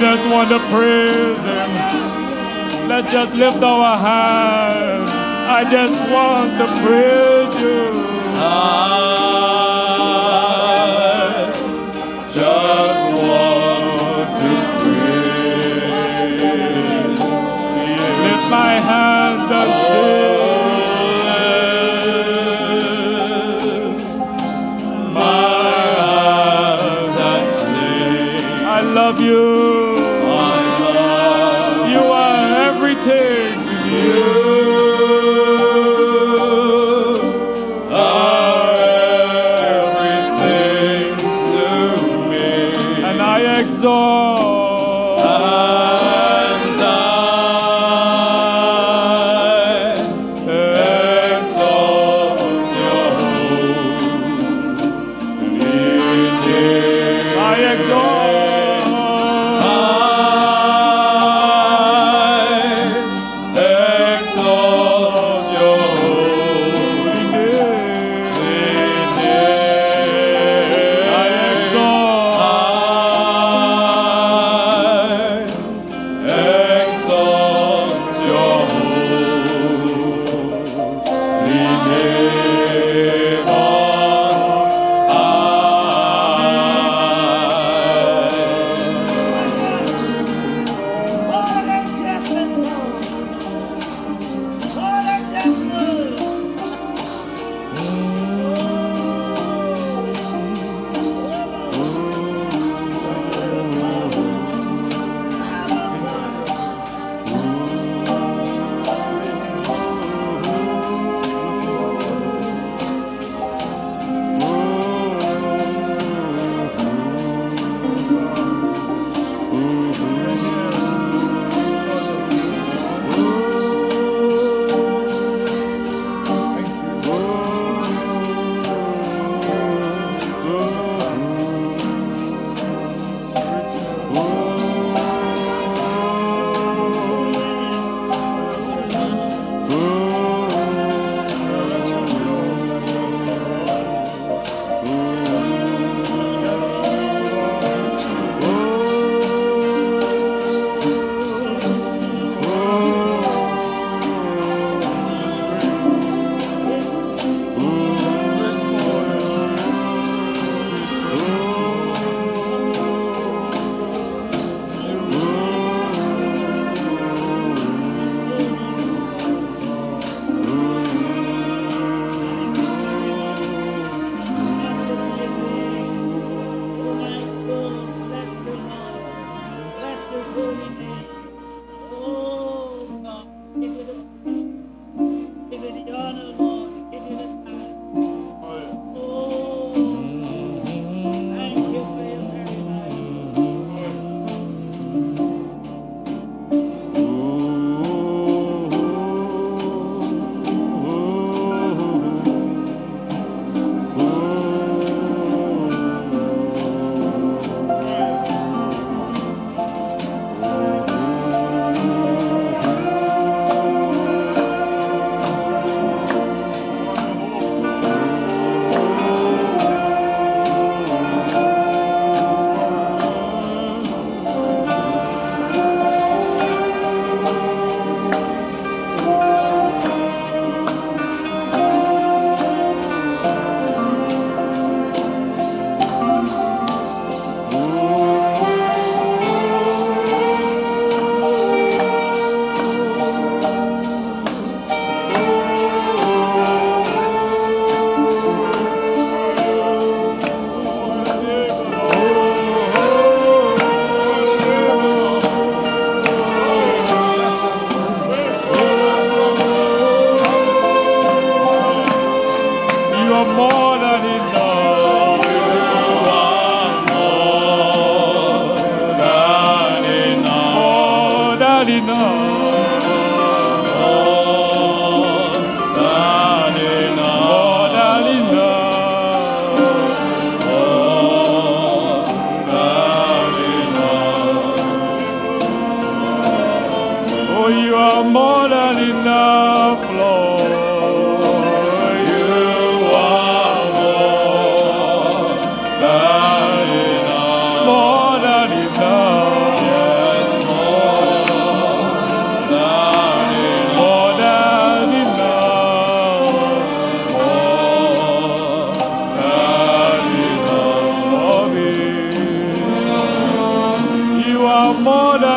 Just want to praise him. Let's just lift our hands. I just want to praise you. I just want to praise. Lift my hands and sing. My hands and sing. I love you. Everything to you are everything to me, and I exalt. And I exalt your holy name. I exalt.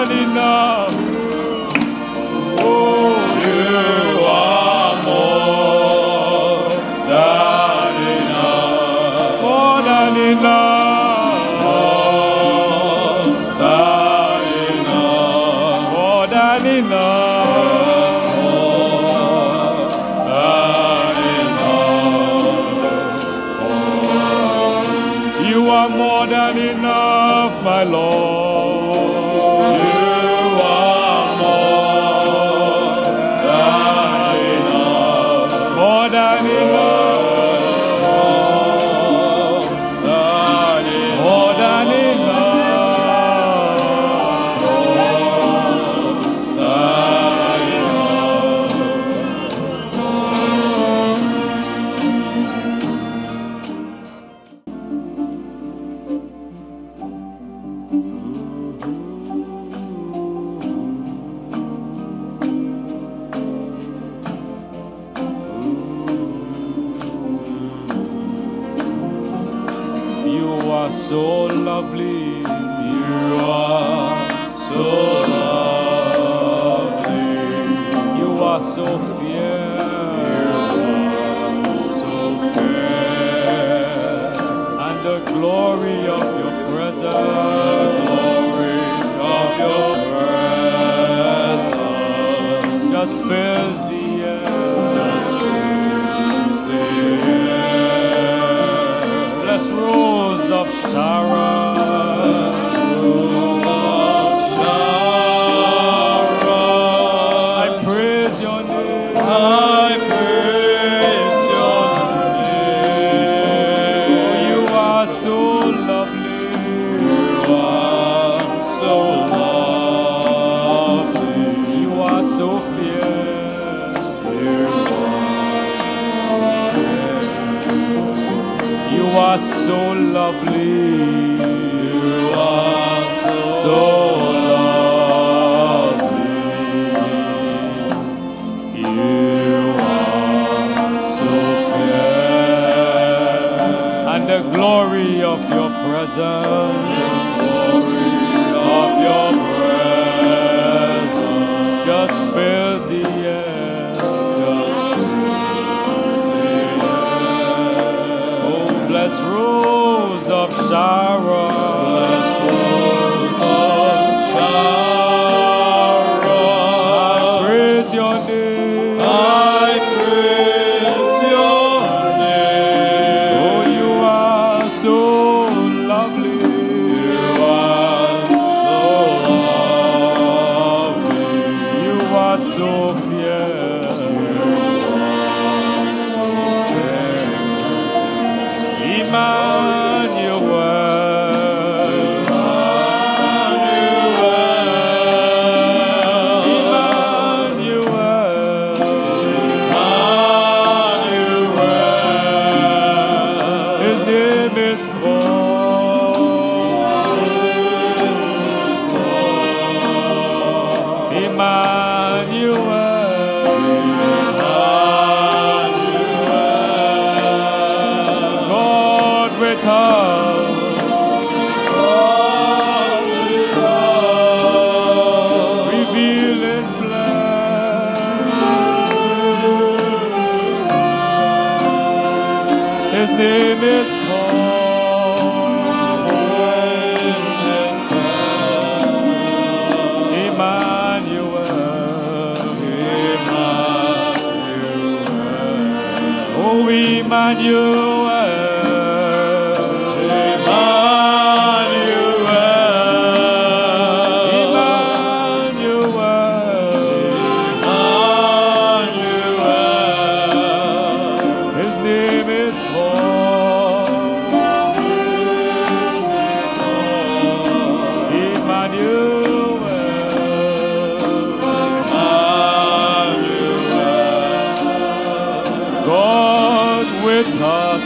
than enough. Oh, You are more than enough. more than enough. More than enough. More than enough. You are more than enough, my Lord. You are more than enough. More than enough. More than You are so lovely. You are so lovely. You are so fierce. So fair. And the glory of your presence Glory of your presence. just fills the air. Bless Rose of Sharon. I praise your name. I praise your name. You are so lovely. You are so lovely. You are so fierce. You are so lovely. You are So lovely. you are So fair. and the glory of your presence Glory of your presence. just fill the air. Oh, bless Rose of Sharon. Praise your name. I praise your name. Oh, you are so lovely. You are so lovely. You are so fierce. name is called Emmanuel. Oh, Emmanuel. God with us,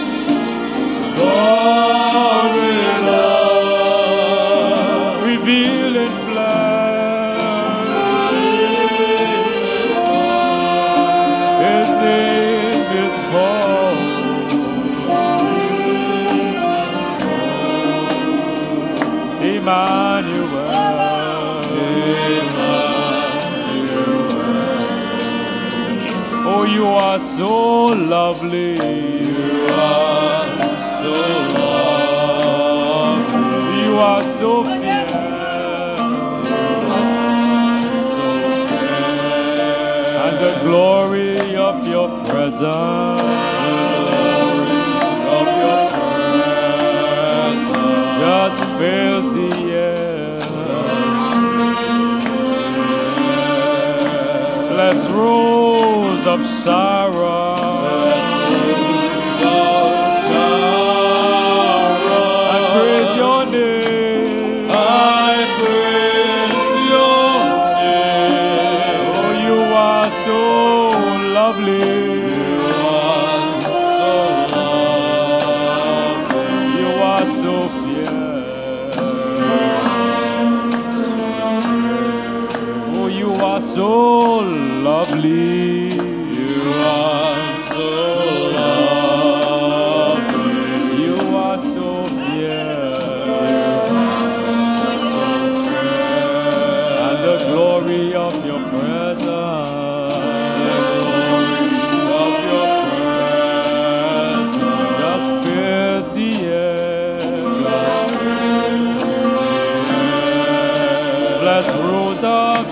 God with us, revealed in flesh. His name is called Emmanuel. Oh, you are so lovely. You are so lovely. You are so fair. So fair. And the glory of your presence Of your presence. just fills the air. Bless Rose of Sharon. I praise your name. I praise your name. Oh, you are so lovely. You are so fair. Oh, you are so lovely. You are so lovely. You are so fair. And the glory of your presence Of your presence. just fills the air. Bless Rose of